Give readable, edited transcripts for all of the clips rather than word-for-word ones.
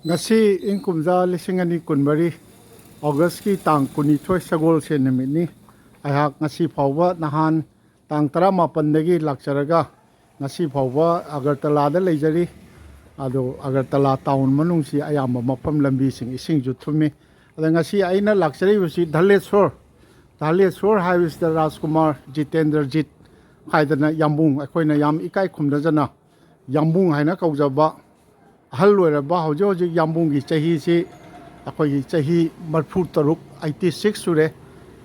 ngasi ingkumza lisingani kunbari August ki tang kunithoi sagol se nimini ayhak ngasi phawba nahan tang 18 dagi lakcharaga ngasi phawba Agartala da leijari ado Agartala town manungsi ayamba mapam lambi sing ising ju thumi ada ngasi aina lakchari busi Dhaleshwar Highways da Rajkumar Jitendra Jit haidana yambung akoina yam ikai khumda jana yambung haina kaujaba ahal loiraba hojik hojik yambunggi chahi si akhoi chahi marfu taruk 86 sure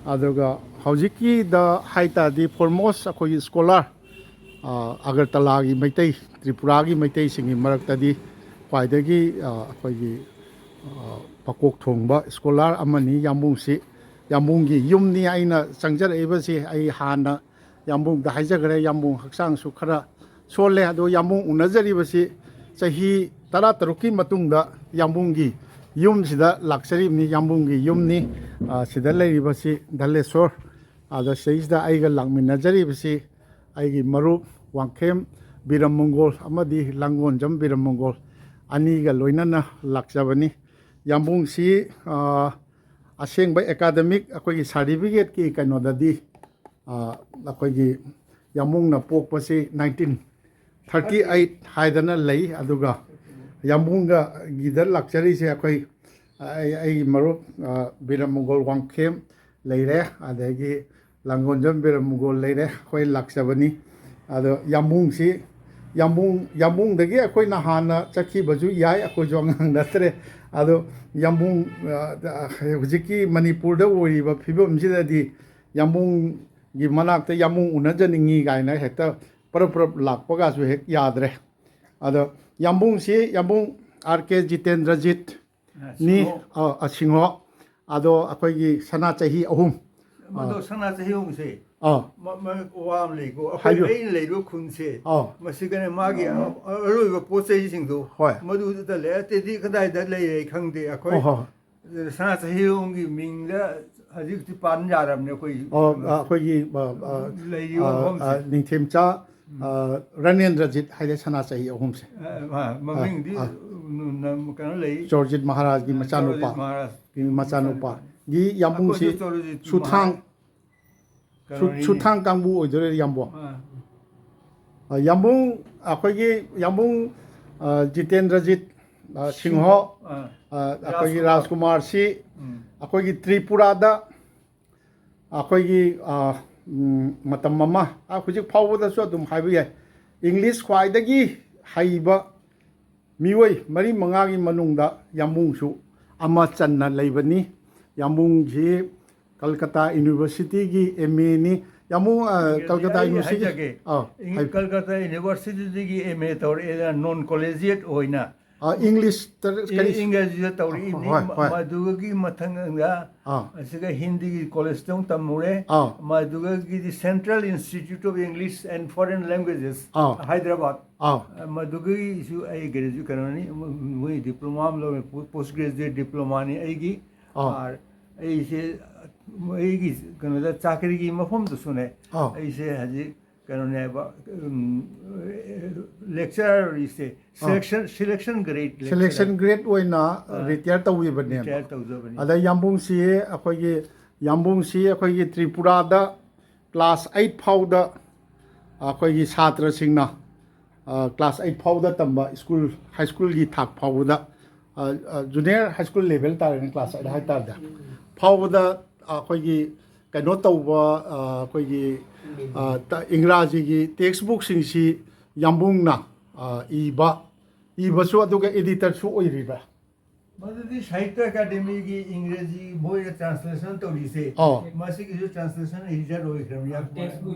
aduga hojiki da haita di foremost akhoi scholar Agartala gi maitai Tripura gi maitai singi marakta di kwaidagi akhoi gi pakok thongba scholar amani yambung si yambunggi yumni aina changjar ebasi ai hana yambung da haijagare yambung haksang su khara sole ado yambung unajari basi chahi tara taruki matungda yambunggi yum sida laksari ni yambunggi yumni sida leiribasi Dhaleshwar ada seisda aiga langminajari basi aigi marup wangkhem Biram Mongol amadi langon jam Biram Mongol aniga loinana laksabani yambung si aseng bai academic akoi certificate ki kanodadi akoi yambung na pokpasi 1938 haidana lei aduga yambunga gidar lakchari se akhoi ai marup Biram Mongol wangkhem leire adagi langonjam Biram Mongol leire khoi laksabani ado yambung si yambung dagi akhoi na hana chakhi baju yai akhoi jongang natre ado yambung hujiki Manipur da oiba phibam sidadi yambung gi manakta yambung unajaningi gaina hekta parap lakpaga su hek yadre ado yambung si yambung RK Jitendra Jit ni asingho ado akhoi gi sana chahi ahum mado sana chahi ahum se wam le ko akhoi ei le ru khun se masigane magi aroi ba posei sing do madu da le te di kadai da le khangde akhoi sana chahi ahum gi ming la hajik ti pan jaram ne koi akhoi gi le yu ahum se ningthemcha Ranendra Jit haide sana chahi ahum se maming di kan le Chorjit Maharaj gi machanupa gi yambung si suthang kangbu oidore yambo yambung akhoi gi yambung Jitendra Jit Singho akhoi gi Rajkumar si akhoi gi Tripura da akhoi gi matam mama hujik phawda su adum haibu yai English khwaidagi haiba miwai mari mangagi manungda yambung su ama channa leibani yambung ji Kolkata University gi MA ni yambung Kolkata University Kolkata University gi MA tor non collegiate oina English English tori madugi mathanga asiga Hindi gi college tong tamure madugi the Central Institute of English and Foreign Languages Hyderabad madugi su ai graduate karani mui diploma lo post graduate diploma ni ai gi ar ai se ai gi kanada chakri gi mafam to sune ai se haji kanone ba lecturer is selection grade oina retire tawi bane ada yambung si akhoi gi Tripura da class 8 phawda akhoi gi chhatra singna class 8 phawda tamba school high school gi thak phawda junior high school level tar class 8 hai tar da phawda akhoi gi kaino tawba akhoi gi Ingraji gi textbook sing si yambung na iba su aduga editor su oiriba madadi Sahitya Academy gi Ingraji boy translation to lise masik is translation editor oi kram ya textbook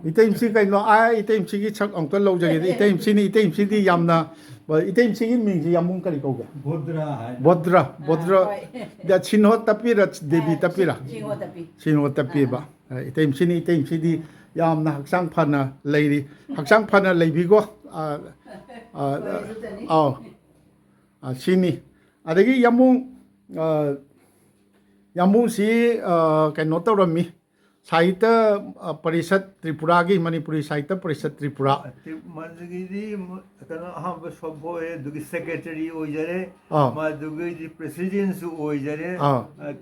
item si kai no ai item si gi chak ong to lo jage item si di yamna item si gi ming ji yambung kari ko ga bodra da chinho tapira devi tapira chinho tapi ba item si di yamna haksang phana leiri haksang phana leibi go sini adagi yambung si kai no tawrami साहित्य परिषद त्रिपुरा की मणिपुरी साहित्य परिषद त्रिपुरा मदुगी कनो हम सबो है दुगी secretary ओइजरे मदुगी president ओइजरे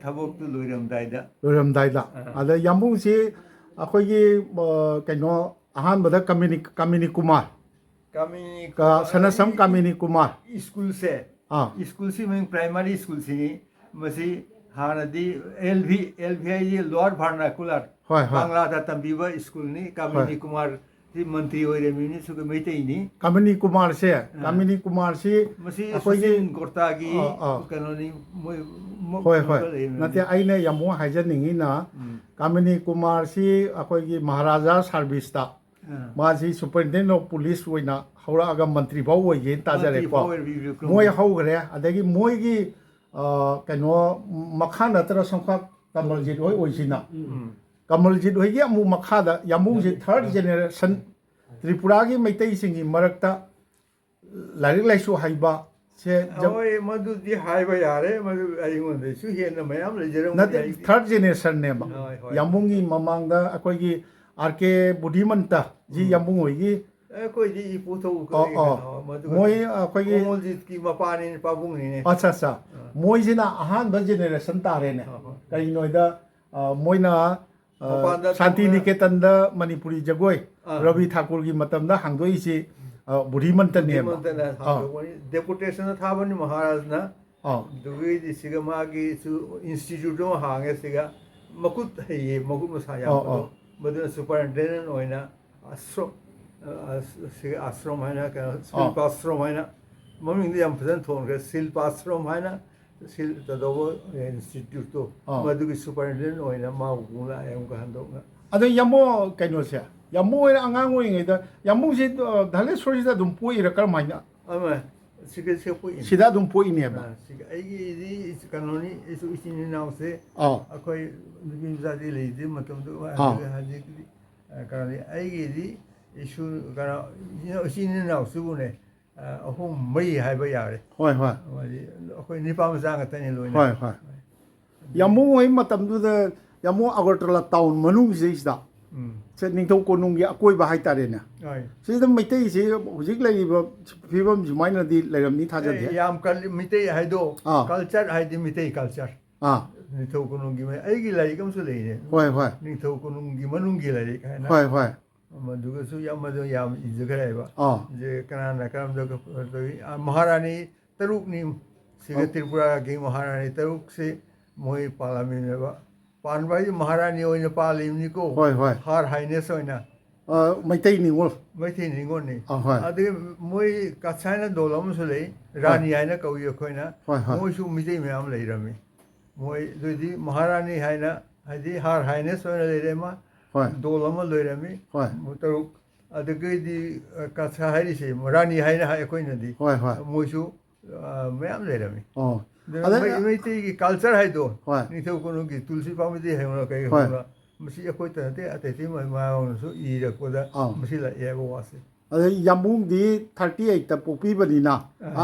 थबक तु लोइरमदाइदा अदा यमबुंग से अखोगी कनो अहानबदा कामिनी कुमार का सनसम कामिनी कुमार स्कूल से मैं प्राइमरी स्कूल से मसी हानदी एलवी लोअर वर्नाकुलर बांग्ला तंबीबा स्कूल नि कामिनी कुमार जी मंत्री ओइरेमिनी सुग मैतेइनी कामिनी कुमार से मसी अखोगी गोरतागी कनोनी होय नते आइने यमो हाइजनिंगी ना कामिनी कुमार से अखोगी महाराजा सर्विस ता माजी सुपरिटेंडेंट ऑफ पुलिस ओइना हौरागा मंत्री बाव ओइगे ताजरे को मोय हौगरे अदगी मोयगी कनो मखा नतर संखा कमलजीत होय ओइसिना कमलजीत होयगी अमु मखादा यमुजी थर्ड जनरेशन त्रिपुरा की मैतै सिंगी मरक्ता लारिक लाइसु हाइबा से ओय मदुदी हाइबा यारे मदु आइगोंदे सु हेन मयाम लेजरम नते थर्ड जनरेशन ने यमुंगी ममांगदा अकोगी आरके बुद्धिमंता जी यमुंग होयगी कोई जी पुथो मोय अकोगी कमलजीत की मपानी पाबुंगनी ने अच्छा मोयजिना अहान ब जनरेशन तारे ने कई नोइदा मोयना शांति निकेतन द मणिपुरी जगोय रवि ठाकुर की मतम द हांगदोइसी बुद्धिमंत ने डेपुटेशन थाबनी महाराज ना दुगी दिसिगा मागी सु इंस्टीट्यूट में हांगे सिगा मकुत है ये मकुत मसाया मदन सुपरिटेंडेंट होइना आश्रम है ना शिल्पाश्रम है ना मम्मी ने हम फजन थोन के शिल्पाश्रम है ना शिल तदोबो इंस्टीट्यूट तो मदुगी सुपरिटेंडेंट होइना माउगुला एम का हंदोगा अदो यमो कैनो से यमो अंगांग ओइङैदा यमो से धले सोरिदा दुम पोइरा करमाइना अमा सिगे से पोइ सिदा दुम पोइनेबा सिगे आइगी इदि कानूनी इस इसिनि नाव से अखोय दुगी जादि लेदि मतम दो हाजि कानूनी आइगी इदि इशू काना इसिनि नाव सुबुने अहोम मई हाइबा यारे होय अखोय निपा मजा ngतनि लोइना होय यमो ओइ मतम दुदा यमो अगरतला टाउन मनुंग जेइसदा से निंथौ कोनुंगी अकोय बाहाय तारेना सिदा मैतै से हुजिक लैबा फिबम जुमाइना दि लैरमनि थाजदे याम कल मितै हाइदो कल्चर हाइदि मितै कल्चर निंथौ कोनुंगी मै आइगी लाइकम सु लेने होय निंथौ कोनुंगी मनुंगी लाइक हैना होय मदुगसु याम इजगरायबा जे कनाना करम दो महारानी तरुकनी सिगे त्रिपुरा की महारानी तरुक से मोय पालामिनेबा पानबाई महारानी ओइना पालिमनि को हार हाइनेस ओइना मैतै निगोल नि अदे मोय काछाइना दोलम सुलै रानी हाइना कौय खोइना मोय सु मिजै म्याम लैरमी मोय दुदि महारानी हाइना हाइदि हार हाइनेस ओइना लैरेमा दोलम लैरमी तरुक अदगैदि काछा हाइरिसे रानी हाइना खोइनादि मोय सु म्याम लैरमी मैतै की कल्चर है दो निथौ कोनो की तुलसी पामदि हैमन कई होला मसी अखोय तते अतेति मावनसु इरकोदा मसी ला एबो वासे अदे यमुंग दि 38 ता पोपीबनिना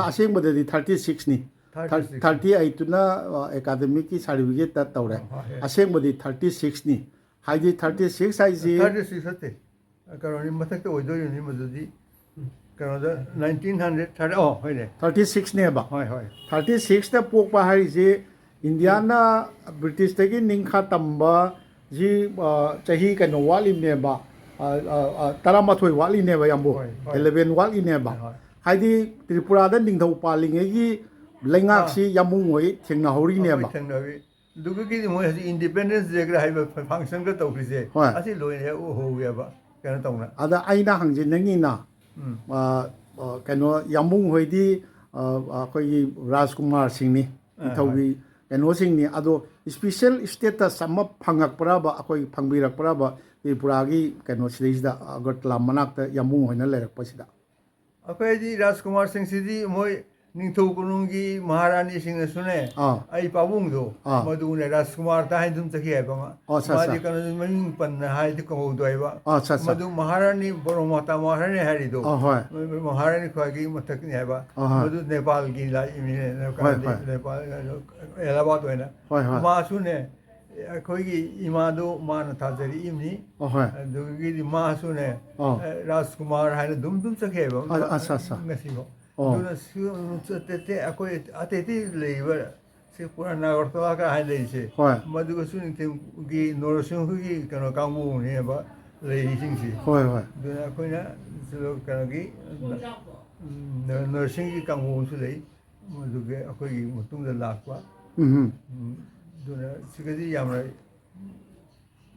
असेंग बदि 36 नि 38 तुना एकेडमिक की सर्टिफिकेट ता तौरे असेंग बदि 36 नि हाइदि 36 हाइजि 36 हते करोनि मथक ओइदो नि मदुदि 1930 होइने 36 ने बा 36 ता पोकपा हाइजि इंडिया ना ब्रिटिश तगी निंखा तंबा जी चाही कनो वाली ने बा तरामाथोय वाली ने बा यंबो 11 वाली ने बा हाइदि त्रिपुरा दा निंथौ पालिङै की लैङाक सी यमुंग होय थेंना हौरी ने बा दुगुगी मोय इंडिपेंडेंस जेग्रा हाइबा फंक्शन का तौखिसे असि लोइने ओ होगेबा कनो तौना अदा आइना हंजि नंगिना कनो यमुंग होइदि अखोई राजकुमार सिंहनी इथौगी कनो सिंहनी अदो स्पेशल स्टेटस सम फंगकपराबा अखोई फंगबिरकपराबा त्रिपुरागी कनो सिदैसदा अगरतला मनाक्ता यमुंग होइना लेरकपसिदा अखोई राजकुमार सिंह सिदी मोय निंथौ कोनुंगी महारानी सिंह सुने आई पाबुंगदो मदुने राजकुमार ता हाइदुम तखि हाइबा मादि कनो ममिंग पन्ना हाइदि कहोदोइबा मदु महारानी बरो माता महारानी हारिदो महारानी खवागी मथकनि हाइबा मदु नेपाल की ला नेपाल इलाहाबाद होइना मासुने ꯑꯩꯈꯣꯏꯒꯤ ꯏꯃꯥꯗꯣ ꯃꯥꯅ ꯊꯥꯖꯔꯛꯏꯕꯅꯤ ꯑꯗꯨꯒꯤꯗꯤ ꯃꯥꯁꯨꯅꯦ ꯔꯥꯖꯀꯨꯃꯥꯔ ꯍꯥꯏꯅ ꯑꯗꯨꯝ ꯆꯠꯈꯤꯑꯕ ꯉꯁꯤꯐꯥꯎ ꯑꯗꯨꯅ ꯑꯩꯈꯣꯏ ꯑꯇꯩ ꯑꯇꯩ ꯂꯩꯔꯤꯕ ꯁꯤ ꯄꯨꯔꯥ ꯅꯥꯒꯔꯇꯣꯂꯥꯒ ꯍꯥꯏꯅ ꯂꯩꯔꯤꯁꯦ ꯃꯗꯨꯒꯁꯨ ꯅꯤꯡꯊꯦꯝꯒꯤ ꯅꯣꯔꯁꯤꯡꯍꯒꯤ ꯀꯩꯅꯣ ꯀꯥꯡꯕꯨꯅꯦꯕ ꯂꯩꯔꯤꯁꯤꯡꯁꯤ ꯑꯗꯨꯅ ꯑꯩꯈꯣꯏꯅ ꯀꯩꯅꯣꯒꯤ ꯅꯔꯁꯤꯡꯒꯤ ꯀꯥꯡꯕꯨ ꯑꯃꯁꯨ ꯂꯩ ꯃꯗꯨꯒꯤ ꯑꯩꯈꯣꯏꯒꯤ ꯃꯇꯨꯡꯗ ꯂꯥꯛꯄ ꯑꯗꯨꯅ ꯁꯤꯒꯗꯤ ꯌꯥꯝꯅ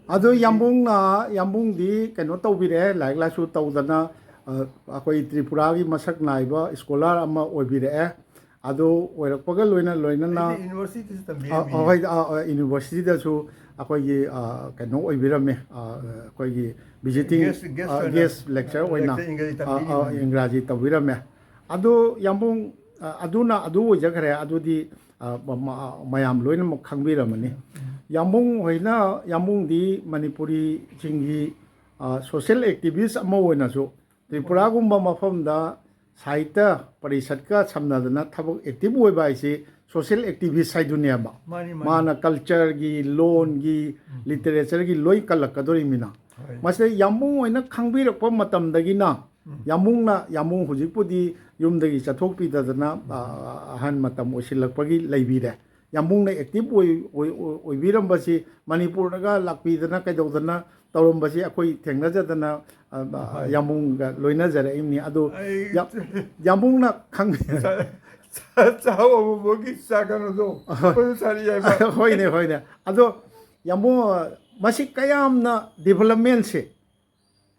ꯑꯗꯣ ꯌꯥꯝꯕꯨꯡꯗꯤ ꯀꯩꯅꯣ ꯇꯧꯕꯤꯔꯛꯑꯦ ꯂꯥꯏꯔꯤꯛ ꯂꯥꯏꯁꯨ ꯇꯧꯗꯅ ꯑꯩꯈꯣꯏ ꯇ꯭ꯔꯤꯄꯨꯔꯥꯒꯤ ꯃꯁꯛ ꯅꯥꯏꯕ ꯁ꯭ꯀꯣꯂꯔ ꯑꯃ ꯑꯣꯏꯕꯤꯔꯛꯑꯦ ꯑꯗꯨ ꯑꯣꯏꯔꯛꯄꯒ ꯂꯣꯏꯅꯅ ꯍꯣꯏ ꯌꯨꯅꯤꯚꯔꯁꯤꯇꯤꯗꯁꯨ ꯑꯩꯈꯣꯏꯒꯤ ꯀꯩꯅꯣ ꯑꯣꯏꯕꯤꯔꯝꯃꯦ ꯑꯩꯈꯣꯏꯒꯤ ꯚꯤꯖꯤꯇꯤꯡ ꯒꯦꯁ ꯂꯦꯛꯆꯔ ꯑꯣꯏꯅ ꯏꯪꯒ꯭ꯔꯥꯖꯤ ꯇꯧꯕꯤꯔꯝꯃꯦ ꯑꯗꯣ ꯌꯥꯝꯕꯨꯡ ꯑꯗꯨꯅ ꯑꯗꯨ ꯑꯣꯏꯖꯈ꯭ꯔꯦ ꯑꯗꯨꯗꯤ ꯃꯌꯥꯝ ꯂꯣꯏꯅꯃꯛ ꯈꯪꯕꯤꯔꯝꯃꯅꯤ ꯌꯥꯝꯕꯨꯡ ꯍꯣꯏꯅ ꯌꯥꯝꯕꯨꯡꯗꯤ ꯃꯅꯤꯄꯨꯔꯤꯁꯤꯡꯒꯤ ꯁꯣꯁꯤꯌꯦꯜ ꯑꯦꯛꯇꯤꯚꯤꯁ ꯑꯃ ꯑꯣꯏꯅꯁꯨ ꯇ꯭ꯔꯤꯄꯨꯔꯥꯒꯨꯝꯕ ꯃꯐꯝꯗ ꯁꯥꯍꯤꯇ꯭ꯌ ꯄꯔꯤꯁꯠꯀ ꯁꯝꯅꯗꯅ ꯊꯕꯛ ꯑꯦꯛꯇꯤꯚ ꯑꯣꯏꯕ ꯍꯥꯏꯁꯤ ꯁꯣꯁꯤꯌꯦꯜ ꯑꯦꯛꯇꯤꯚꯤꯁ ꯍꯥꯏꯗꯨꯅꯦꯕ ꯃꯥꯅ ꯀꯜꯆꯔꯒꯤ ꯂꯣꯟꯒꯤ ꯂꯤꯇꯔꯦꯆꯔꯒꯤ ꯂꯣꯏ ꯀꯜꯂꯛꯀꯗꯣꯔꯤꯃꯤꯅ ꯃꯁꯤꯗ ꯌꯥꯝꯕꯨꯡ ꯑꯣꯏꯅ ꯈꯪꯕꯤꯔꯛꯄ ꯃꯇꯝꯗꯒꯤꯅ ꯌꯥꯝꯕꯨꯡ ꯍꯧꯖꯤꯛꯄꯨꯗꯤ ꯌꯨꯝꯗꯒꯤ ꯆꯠꯊꯣꯛꯄꯤꯗꯗꯅ ꯑꯍꯟ ꯃꯇꯝ ꯑꯣꯏꯁꯤꯜꯂꯛꯄꯒꯤ ꯂꯩꯕꯤꯔꯦ ꯌꯥꯝꯕꯨꯡꯅ ꯑꯦꯛꯇꯤꯚ ꯑꯣꯏꯕꯤꯔꯝꯕꯁꯤ ꯃꯅꯤꯄꯨꯔꯗꯒ ꯂꯥꯛꯄꯤꯗꯅ ꯀꯩꯗꯧꯗꯅ ꯇꯧꯔꯝꯕꯁꯤ ꯑꯩꯈꯣꯏ ꯊꯦꯡꯅꯖꯗꯅ ꯌꯥꯝꯕꯨꯡꯒ ꯂꯣꯏꯅꯖꯔꯛꯏꯕꯅꯤ ꯑꯗꯨ ꯌꯥꯝꯕꯨꯡꯅ ꯍꯣꯏꯅꯦ ꯑꯗꯣ ꯌꯥꯝꯕꯨꯡ ꯃꯁꯤ ꯀꯌꯥꯝꯅ ꯗꯤꯕꯂꯞꯃꯦꯟꯁꯦ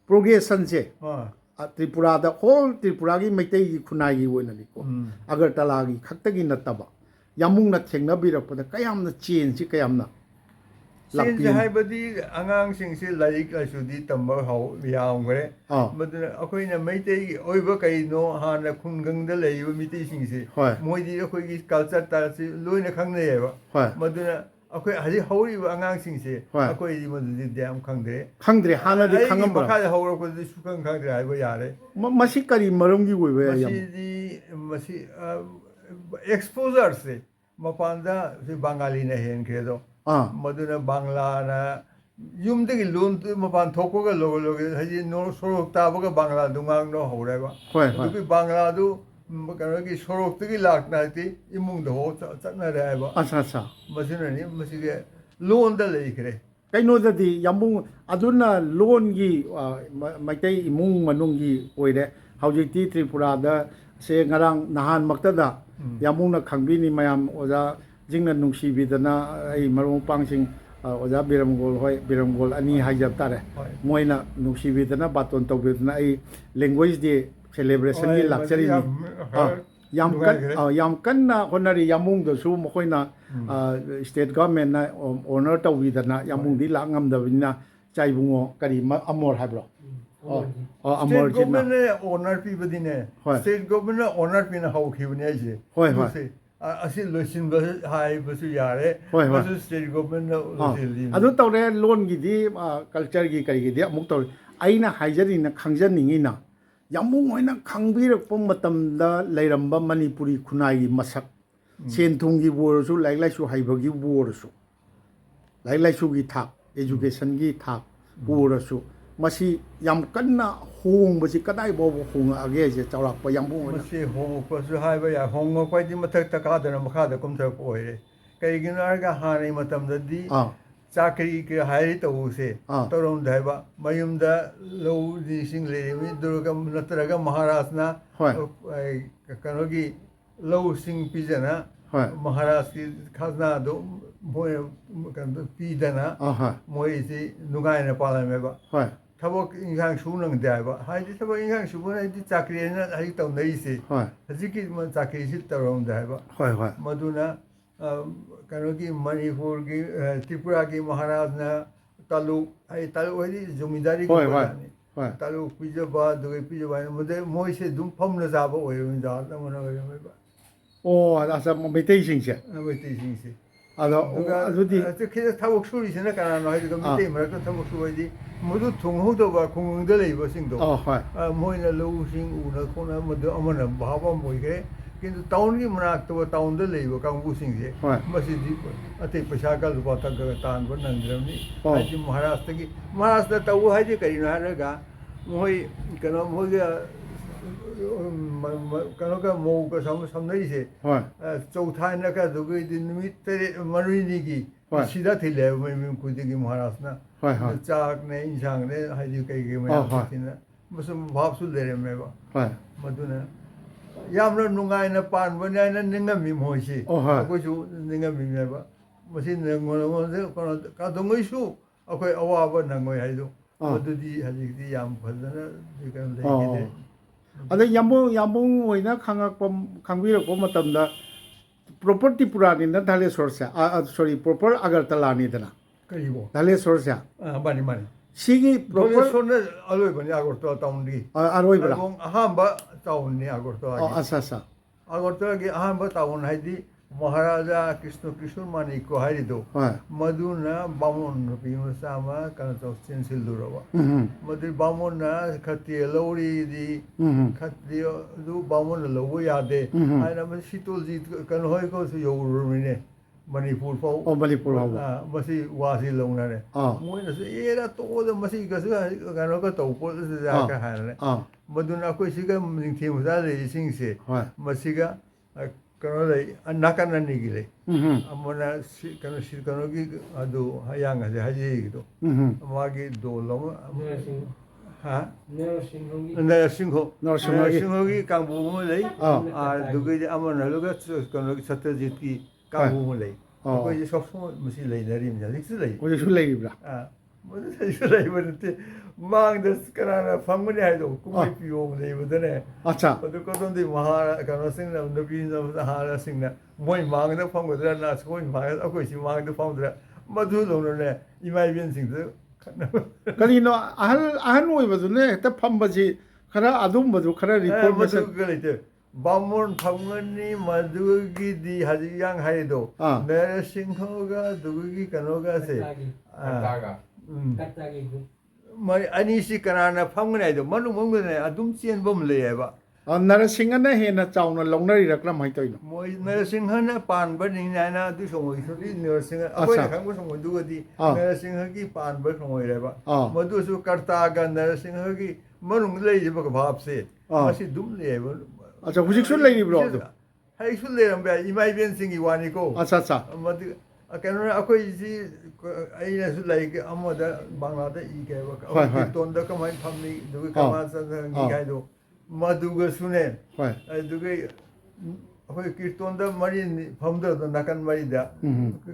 ꯄ꯭ꯔꯣꯒ꯭ꯔꯦꯁꯟꯁꯦ ꯇ꯭ꯔꯤꯄꯨꯔꯥꯗ ꯍꯣꯜ ꯇ꯭ꯔꯤꯄꯨꯔꯥꯒꯤ ꯃꯩꯇꯩꯒꯤ ꯈꯨꯟꯅꯥꯏꯒꯤ ꯑꯣꯏꯅꯅꯤꯀꯣ ꯑꯒꯔꯇꯂꯥꯒꯤ ꯈꯛꯇꯒꯤ ꯅꯠꯇꯕ ꯌꯥꯝꯕꯨꯡꯅ ꯊꯦꯡꯅꯕꯤꯔꯛꯄꯗ ꯀꯌꯥꯝꯅ ꯆꯦꯟꯖꯁꯤ ꯀꯌꯥꯝꯅ ꯆꯦꯟꯖ ꯍꯥꯏꯕꯗꯤ ꯑꯉꯥꯡꯁꯤꯡꯁꯤ ꯂꯥꯏꯔꯤꯛ ꯂꯥꯏꯁꯨꯗꯤ ꯇꯝꯕ ꯌꯥꯝꯈ꯭ꯔꯦ ꯃꯗꯨꯅ ꯑꯩꯈꯣꯏꯅ ꯃꯩꯇꯩꯒꯤ ꯑꯣꯏꯕ ꯀꯩꯅꯣ ꯍꯥꯟꯅ ꯈꯨꯡꯒꯪꯗ ꯂꯩꯔꯤꯕ ꯃꯤꯇꯩꯁꯤꯡꯁꯤ ꯃꯣꯏꯗꯤ ꯑꯩꯈꯣꯏꯒꯤ ꯀꯜꯆꯔ ꯇꯥꯔꯁꯤ ꯂꯣꯏꯅ ꯈꯪꯅꯩꯌꯦꯕ ꯃꯗꯨꯅ ꯑꯩꯈꯣꯏ ꯍꯧꯖꯤꯛ ꯍꯧꯔꯤꯕ ꯑꯉꯥꯡꯁꯤꯡꯁꯦ ꯑꯩꯈꯣꯏꯗꯤ ꯃꯗꯨꯗꯤ ꯌꯥꯝ ꯈꯪꯗ꯭ꯔꯦ ꯍꯥꯟꯅꯗꯤ ꯈꯪꯉꯝꯕ꯭ꯔꯥ ꯃꯈꯥꯗ ꯍꯧꯔꯛꯄꯗꯗꯤ ꯁꯨꯈꯪ ꯈꯪꯗ꯭ꯔꯦ ꯍꯥꯏꯕ ꯌꯥꯔꯦ ꯃꯁꯤ ꯀꯔꯤ ꯃꯔꯝꯒꯤ ꯑꯣꯏꯕ ꯌꯥꯏ ꯃꯁꯤ ꯑꯦꯛꯁꯄꯣꯖꯔꯁꯦ ꯃꯄꯥꯟꯗ ꯕꯪꯒꯥꯂꯤꯅ ꯍꯦꯟꯈ꯭ꯔꯦꯗꯣ ꯃꯗꯨꯅ ꯕꯪꯂꯥꯅ ꯌꯨꯝꯗꯒꯤ ꯂꯣꯟ ꯃꯄꯥꯟ ꯊꯣꯛꯄꯒ ꯍꯥꯏꯗꯤ ꯁꯣꯔꯣꯛ ꯇꯥꯕꯒ ꯕꯪꯂꯥꯗꯨ ꯉꯥꯡꯅ ꯍꯧꯔꯦꯕ ꯑꯗꯨꯒꯤ ꯕꯪꯂꯥꯗꯨ ꯀꯩꯅꯣꯒꯤ ꯁꯣꯔꯣꯛꯇꯒꯤ ꯂꯥꯛꯇꯅ ꯍꯥꯏꯗꯤ ꯏꯃꯨꯡꯗ ꯆꯠꯅꯔꯦ ꯍꯥꯏꯕ ꯃꯁꯤꯅꯅꯤ ꯃꯁꯤꯒꯤ ꯂꯣꯟꯗ ꯂꯩꯈ꯭ꯔꯦ ꯀꯩꯅꯣꯗꯗꯤ ꯌꯥꯝꯕꯨꯡ ꯑꯗꯨꯅ ꯂꯣꯟꯒꯤ ꯃꯩꯇꯩ ꯏꯃꯨꯡ ꯃꯅꯨꯡꯒꯤ ꯑꯣꯏꯔꯦ ꯍꯧꯖꯤꯛꯇꯤ ꯇ꯭ꯔꯤꯄꯨꯔꯥꯗ ꯁꯦ ꯉꯔꯥꯡ ꯅꯍꯥꯟꯃꯛꯇꯗ ꯌꯥꯝꯕꯨꯡꯅ ꯈꯪꯕꯤꯅꯤ ꯃꯌꯥꯝ ꯑꯣꯖꯥꯁꯤꯡꯅ ꯅꯨꯡꯁꯤꯕꯤꯗꯅ ꯑꯩ ꯃꯔꯨꯞ ꯃꯄꯥꯡꯁꯤꯡ ꯑꯣꯖꯥ ꯕꯤꯔꯝꯒꯣꯜ ꯍꯣꯏ ꯕꯤꯔꯝꯒꯣꯜ ꯑꯅꯤ ꯍꯥꯏꯖꯕ ꯇꯥꯔꯦ ꯃꯣꯏꯅ ꯅꯨꯡꯁꯤꯕꯤꯗꯅ ꯕꯥꯇꯣꯟ ꯇꯧꯕꯤꯗꯅ ꯑꯩ ꯂꯦꯡꯒ꯭ꯋꯦꯖ ꯗꯦ ꯁꯦꯂꯦꯕ꯭ꯔꯦꯁꯟꯒꯤ ꯂꯥꯛꯆꯔꯤꯅꯤ ꯌꯥꯝ ꯀꯟꯅ ꯍꯣꯠꯅꯔꯤ ꯌꯥꯝꯕꯨꯡꯗꯁꯨ ꯃꯈꯣꯏꯅ ꯁ꯭ꯇꯦꯠ ꯒꯚꯔꯟꯃꯦꯟꯠꯅ ꯑꯣꯅꯔ ꯇꯧꯕꯤꯗꯅ ꯌꯥꯝꯕꯨꯡꯗꯤ ꯂꯥꯛ ꯉꯝꯗꯕꯅꯤꯅ ꯏꯆꯥꯏꯕꯨꯡꯉꯣ ꯀꯔꯤ ꯑꯃꯣꯔ ꯍꯥꯏꯕ꯭ꯔꯣ ꯁ꯭ꯇꯦꯠ ꯒꯚꯔꯟꯃꯦꯟꯠꯅ ꯑꯣꯅꯔ ꯄꯤꯕꯗꯤꯅꯦ ꯁ꯭ꯇꯦꯠ ꯒꯚꯔꯟꯃꯦꯟꯠꯅ ꯑꯣꯅꯔ ꯄꯤꯅ ꯍꯧꯈꯤꯕꯅꯦ ꯑꯩꯁꯦ ꯑꯁꯤ ꯂꯣꯏꯁꯤꯟꯕ ꯍꯥꯏꯕꯁꯨ ꯌꯥꯔꯦ ꯃꯁꯤ ꯁ꯭ꯇꯦꯠ ꯒꯚꯔꯟꯃꯦꯟꯠꯅ ꯂꯣꯏꯁꯤꯜꯂꯤ ꯑꯗꯨ ꯇꯧꯔꯦ ꯂꯣꯟꯒꯤꯗꯤ ꯀꯜꯆꯔꯒꯤ ꯀꯔꯤꯒꯤꯗꯤ ꯑꯃꯨꯛ ꯇꯧꯔꯦ ꯑꯩꯅ ꯍꯥꯏꯖꯔꯤꯅ ꯈꯪꯖꯅꯤꯡꯉꯤꯅ ꯌꯥꯝꯕꯨꯡ ꯑꯣꯏꯅ ꯈꯪꯕꯤꯔꯛꯄ ꯃꯇꯝꯗ ꯂꯩꯔꯝꯕ ꯃꯅꯤꯄꯨꯔꯤ ꯈꯨꯟꯅꯥꯏꯒꯤ ꯃꯁꯛ ꯁꯦꯟ ꯊꯨꯝꯒꯤꯕꯨ ꯑꯣꯏꯔꯁꯨ ꯂꯥꯏꯔꯤꯛ ꯂꯥꯏꯁꯨ ꯍꯩꯕꯒꯤꯕꯨ ꯑꯣꯏꯔꯁꯨ ꯂꯥꯏꯔꯤꯛ ꯂꯥꯏꯁꯨꯒꯤ ꯊꯥꯛ एजुकेशन थाक पूरसु मसी याम कन्ना होंबसी कदाई बाव होंगागे जे चौराप यामबुंग मसी होंगपसु हाइबा या होंगपाइदि मथक तकादन मखादा कुमथक ओइरे कइगिनो आरगा हानै मतमददि चाकरी के हाइरि तौसे तौरम धाइबा मयुमदा लौ दिसिंग लेमि दुर्गा नत्रगा महाराजना कनोगी लौ सिंग पिजना महाराज की खाजना दो मोय पीदना मोय से नुगायना पालमेबा थबक इंगांग सुनंग दायबा हाइदि थबक इंगांग सुबना इदि चाकरीना हाइ तौनैसे हजिकि चाकरी सि तौरम दायबा मदुना कनोगी मणिपुर की त्रिपुरा की महाराजना तालुक हाइ तालुक हाइदि जमींदारी की बानी तालुक पिजबा दुगे पिजबा मदे मोय से दुम फमना जाबा ओइरम जात मना ओइरमेबा ओ आसा मैतैसिंसे अदो अदुदि खिदा थबक सुरिसिना कानानो हाइदि मैतै मरक थबक सुबाइदि मदु थुंगहुदबा खुंगंदा लेबसिंदो मोइना लौसिंग उना खोना मदु अमना भाबा मोइगे কিন্তু টাউনꯒꯤ ꯃꯅꯥꯛꯇ ꯇꯥꯎꯟꯗ ꯂꯩꯕ ꯀꯥꯡꯕꯨꯁꯤꯡꯁꯦ ꯃꯁꯤꯗꯤ ꯑꯇꯩ ꯄꯩꯁꯥꯒ ꯂꯨꯄꯥ ꯇꯪꯒ ꯇꯥꯟꯕ ꯅꯪꯗ꯭ꯔꯕꯅꯤ ꯍꯥꯏꯗꯤ ꯃꯍꯥꯔꯥꯁꯇ꯭ꯔꯗ ꯇꯧꯕ ꯍꯥꯏꯗꯤ ꯀꯔꯤꯅꯣ ꯍꯥꯏꯔꯒ ꯃꯣꯏ ꯀꯩꯅꯣ ꯃꯣꯏꯒꯤ ꯀꯩꯅꯣꯒ ꯃꯧꯒ ꯁꯝꯅꯔꯤꯁꯦ ꯆꯧꯊꯥꯏꯅꯒ ꯑꯗꯨꯒꯗꯤ ꯅꯨꯃꯤꯠ 3-4ꯅꯤꯒꯤ ꯁꯤꯗ ꯊꯤꯜꯂꯦꯕ ꯃꯌꯨꯝ ꯈꯨꯗꯤꯡꯒꯤ ꯃꯍꯥꯔꯥꯁꯇ꯭ꯔꯅ ꯆꯥꯛꯅꯦ ꯏꯟꯁꯥꯡꯅꯦ ꯍꯥꯏꯗꯤ ꯀꯩꯀꯩ ꯃꯌꯥꯝꯁꯤꯅ ꯃꯁꯨꯝ ꯚꯥꯞꯁꯨ ꯂꯩꯔꯝꯃꯦꯕ ꯃꯗꯨꯅ ꯌꯥꯝꯅ ꯅꯨꯡꯉꯥꯏꯅ ꯄꯥꯟꯕꯅꯤ ꯍꯥꯏꯅ ꯅꯤꯡꯉꯝꯃꯤ ꯃꯣꯏꯁꯤ ꯑꯩꯈꯣꯏꯁꯨ ꯅꯤꯡꯉꯝꯃꯤꯅꯦꯕ ꯃꯁꯤ ꯀꯩꯗꯧꯉꯩꯁꯨ ꯑꯩꯈꯣꯏ ꯑꯋꯥꯕ ꯅꯪꯉꯣꯏ ꯍꯥꯏꯗꯣ ꯃꯗꯨꯗꯤ ꯍꯧꯖꯤꯛꯇꯤ ꯌꯥꯝ ꯐꯖꯅ ꯂꯩꯈꯤꯗꯦ ꯑꯗ ꯌꯥꯝꯕꯨꯡ ꯑꯣꯏꯅ ꯈꯪꯕꯤꯔꯛꯄ ꯃꯇꯝꯗ ꯄ꯭ꯔꯣꯄꯔ ꯇ꯭ꯔꯤꯄꯨꯔꯥꯅꯤꯅ ꯙꯥꯂꯦꯁꯣꯔꯁꯦ ꯁꯣꯔꯤ ꯄ꯭ꯔꯣꯄꯔ ꯑꯒꯔꯇꯂꯥꯅꯤꯗꯅ ꯀꯔꯤꯕꯣ ꯙꯥꯂꯦꯁꯣꯔꯁꯦ ꯃꯥꯅꯤ ꯃꯥꯅꯤ 시기 ꯙꯥꯂꯦꯁꯣꯔꯅ ꯑꯔꯣꯏꯕꯅꯤ ꯑꯒꯔꯇꯂꯥ ꯇꯥꯎꯟꯒꯤ ꯑꯔꯣꯏꯕꯔꯥ ꯑꯍꯥꯟꯕ ꯇꯥꯎꯟꯅꯤ ꯑꯒꯔꯇꯂꯥꯒꯤ ꯑꯁꯥ ꯑꯒꯔꯇꯂꯥꯒꯤ ꯑꯍꯥꯟꯕ ꯇꯥꯎꯟ ꯍꯥꯏꯗꯤ ꯃꯍꯥꯔꯥꯖꯥ ꯀ꯭ꯔꯤꯁꯅ ꯀꯤꯁꯣꯔ ꯃꯥꯅꯤꯀꯣ ꯍꯥꯏꯔꯤꯗꯣ ꯃꯗꯨꯅ ꯕꯥꯃꯣꯟ ꯅꯨꯄꯤ ꯃꯆꯥ ꯑꯃ ꯀꯩꯅꯣ ꯇꯧ ꯆꯦꯟꯁꯤꯜꯂꯨꯔꯕ ꯃꯗꯨ ꯕꯥꯃꯣꯟꯅ ꯈꯇ꯭ꯔꯤꯌ ꯂꯧꯔꯤꯗꯤ ꯈꯇ꯭ꯔꯤꯌ ꯑꯗꯨ ꯕꯥꯃꯣꯟꯅ ꯂꯧꯕ ꯌꯥꯗꯦ ꯍꯥꯏꯅ ꯁꯤꯇꯣꯜꯖꯤ ꯀꯩꯅꯣ ꯍꯣꯏꯒꯁꯨ ꯌꯧꯔꯨꯔꯕꯅꯤꯅꯦ ꯃꯅꯤꯄꯨꯔ ꯐꯥꯎ ꯃꯅꯤꯄꯨꯔ ꯐꯥꯎꯕ ꯃꯁꯤ ꯋꯥꯁꯤ ꯂꯧꯅꯔꯦ ꯃꯣꯏꯅꯁꯨ ꯑꯦꯔ ꯇꯣꯛꯑꯣꯗ ꯃꯁꯤꯒꯁꯨ ꯀꯩꯅꯣꯒ ꯇꯧ ꯄꯣꯠꯁꯤꯗ ꯍꯥꯏꯔꯦ ꯃꯗꯨꯅ ꯑꯩꯈꯣꯏ ꯁꯤꯒ ꯅꯤꯡꯊꯦꯝ ꯃꯆꯥ ꯂꯩꯔꯤꯁꯤꯡꯁꯦ ꯃꯁꯤꯒ ꯀꯩꯅꯣ ꯂꯩ ꯅꯥꯀꯟ ꯑꯅꯤꯒꯤ ꯂꯩ ꯑꯃꯅ ꯀꯩꯅꯣꯒꯤ ꯑꯗꯨ ꯍꯌꯥꯡꯒꯁꯦ ꯍꯥꯏꯖꯩꯒꯤꯗꯣ ꯃꯥꯒꯤ ꯗꯣꯜ ꯑꯃ ꯅꯔꯁꯤꯡꯍꯣꯒꯤ ꯀꯥꯡꯕꯨ ꯑꯃ ꯂꯩ ꯑꯗꯨꯒꯩꯗꯤ ꯑꯃꯅ ꯀꯩꯅꯣꯒꯤ ꯁꯠꯇ꯭ꯔꯖꯤꯠꯀꯤ ꯀꯥꯡꯕꯨ ꯑꯃ ꯂꯩ ꯑꯩꯈꯣꯏꯁꯦ ꯁꯣꯝ ꯃꯁꯤ ꯂꯩꯅꯔꯤꯕꯅꯤ ꯍꯧꯖꯤꯛꯁꯨ ꯂꯩ ꯍꯧꯖꯤꯛꯁꯨ ꯂꯩꯔꯤꯕ꯭ꯔꯥ ꯃꯗꯨ ꯍꯧꯖꯤꯛꯁꯨ ꯂꯩꯕ ꯅꯠꯇꯦ ꯃꯥꯡꯗ ꯀꯅꯥꯅ ꯐꯪꯒꯅꯤ ꯍꯥꯏꯗꯣ ꯀꯨꯝꯍꯩ ꯄꯤꯌꯣꯝ ꯂꯩꯕꯗꯅꯦ ꯑꯗꯨ ꯀꯗꯣꯝꯗꯤ ꯀꯩꯅꯣꯁꯤꯡꯅ ꯅꯨꯄꯤ ꯅꯍꯥꯔꯁꯤꯡꯅ ꯃꯣꯏ ꯃꯥꯡꯗ ꯐꯪꯒꯗ꯭ꯔꯥ ꯑꯩꯈꯣꯏꯁꯤ ꯃꯥꯡꯗ ꯐꯪꯗ꯭ꯔꯥ ꯃꯗꯨ ꯂꯧꯅꯅꯦ ꯏꯃꯥ ꯏꯕꯦꯟꯁꯤꯡꯗꯨ ꯀꯔꯤꯅꯣ ꯑꯍꯟ ꯑꯣꯏꯕꯗꯨꯅ ꯍꯦꯛꯇ ꯐꯝꯕꯁꯤ ꯈꯔ ꯑꯗꯨꯝꯕꯗꯨ ꯈꯔ ꯔꯤꯐꯣꯔꯃꯦꯁꯟ ꯂꯩꯇꯦ ꯕꯥꯃꯣꯟ ꯐꯪꯒꯅꯤ ꯃꯗꯨꯒꯤꯗꯤ ꯍꯧꯖꯤꯛ ꯌꯥꯡ ꯍꯥꯏꯔꯤꯗꯣ ꯅꯔꯁꯤꯡꯍꯒ ꯑꯗꯨꯒꯤ ꯀꯩꯅꯣꯒꯁꯦ ꯑꯅꯤꯁꯤ ꯀꯅꯥꯅ ꯐꯪꯒꯅꯤ ꯍꯥꯏꯗꯣ ꯃꯅꯨꯡꯗꯅꯦ ꯑꯗꯨꯝ ꯆꯦꯟꯕ ꯑꯃ ꯂꯩꯌꯦꯕ ꯅꯔꯁꯤꯡꯍꯅ ꯍꯦꯟꯅ ꯆꯥꯎꯅ ꯂꯧꯅꯔꯤꯔꯥ ꯀꯔꯝꯍꯥꯏꯅ ꯇꯧꯔꯤꯅꯣ ꯃꯣꯏ ꯅꯔꯁꯤꯡꯍꯅ ꯄꯥꯟꯕꯅꯤꯅ ꯍꯥꯏꯅ ꯑꯗꯨ ꯁꯣꯡꯉꯣꯏꯁꯨꯗꯤ ꯅꯔꯁꯤꯡꯍ ꯑꯩꯈꯣꯏꯅ ꯈꯪꯕ ꯁꯣꯡꯉꯣꯏꯗꯨꯒꯗꯤ ꯅꯔꯁꯤꯡꯍꯒꯤ ꯄꯥꯟꯕ ꯁꯣꯡꯉꯣꯏꯔꯦꯕ ꯃꯗꯨꯁꯨ ꯀꯔꯇꯥꯒ ꯅꯔꯁꯤꯡꯍꯒꯤ ꯃꯅꯨꯡꯗ ꯂꯩꯔꯤꯕ ꯚꯥꯞꯁꯦ ꯃꯁꯤ ꯑꯗꯨꯝ ꯂꯩꯌꯦꯕ ꯍꯧꯖꯤꯛꯁꯨ ꯂꯩꯔꯤꯕ꯭ꯔꯣ ꯍꯧꯖꯤꯛꯁꯨ ꯂꯩꯔꯝꯕ ꯌꯥꯏ ꯏꯃꯥ ꯏꯕꯦꯟꯁꯤꯡꯒꯤ ꯋꯥꯅꯤꯀꯣ ꯃꯗꯨ ꯀꯩꯅꯣꯅ ꯑꯩꯈꯣꯏꯁꯤ ꯑꯩꯅꯁꯨ ꯂꯥꯏꯔꯤꯛ ꯑꯃꯗ ꯕꯪꯂꯥꯗ ꯏꯒꯦꯕ ꯑꯩꯈꯣꯏ ꯀꯤꯔꯇꯣꯟꯗ ꯀꯃꯥꯏꯅ ꯐꯝꯃꯤ ꯑꯗꯨꯒ ꯀꯃꯥꯏꯅ ꯆꯪꯉꯤ ꯍꯥꯏꯗꯣ ꯃꯗꯨꯒꯁꯨꯅꯦ ꯑꯗꯨꯒ ꯑꯩꯈꯣꯏ ꯀꯤꯔꯇꯣꯟꯗ ꯃꯔꯤ ꯐꯝꯗꯕꯗ ꯅꯥꯀꯟ ꯃꯔꯤꯗ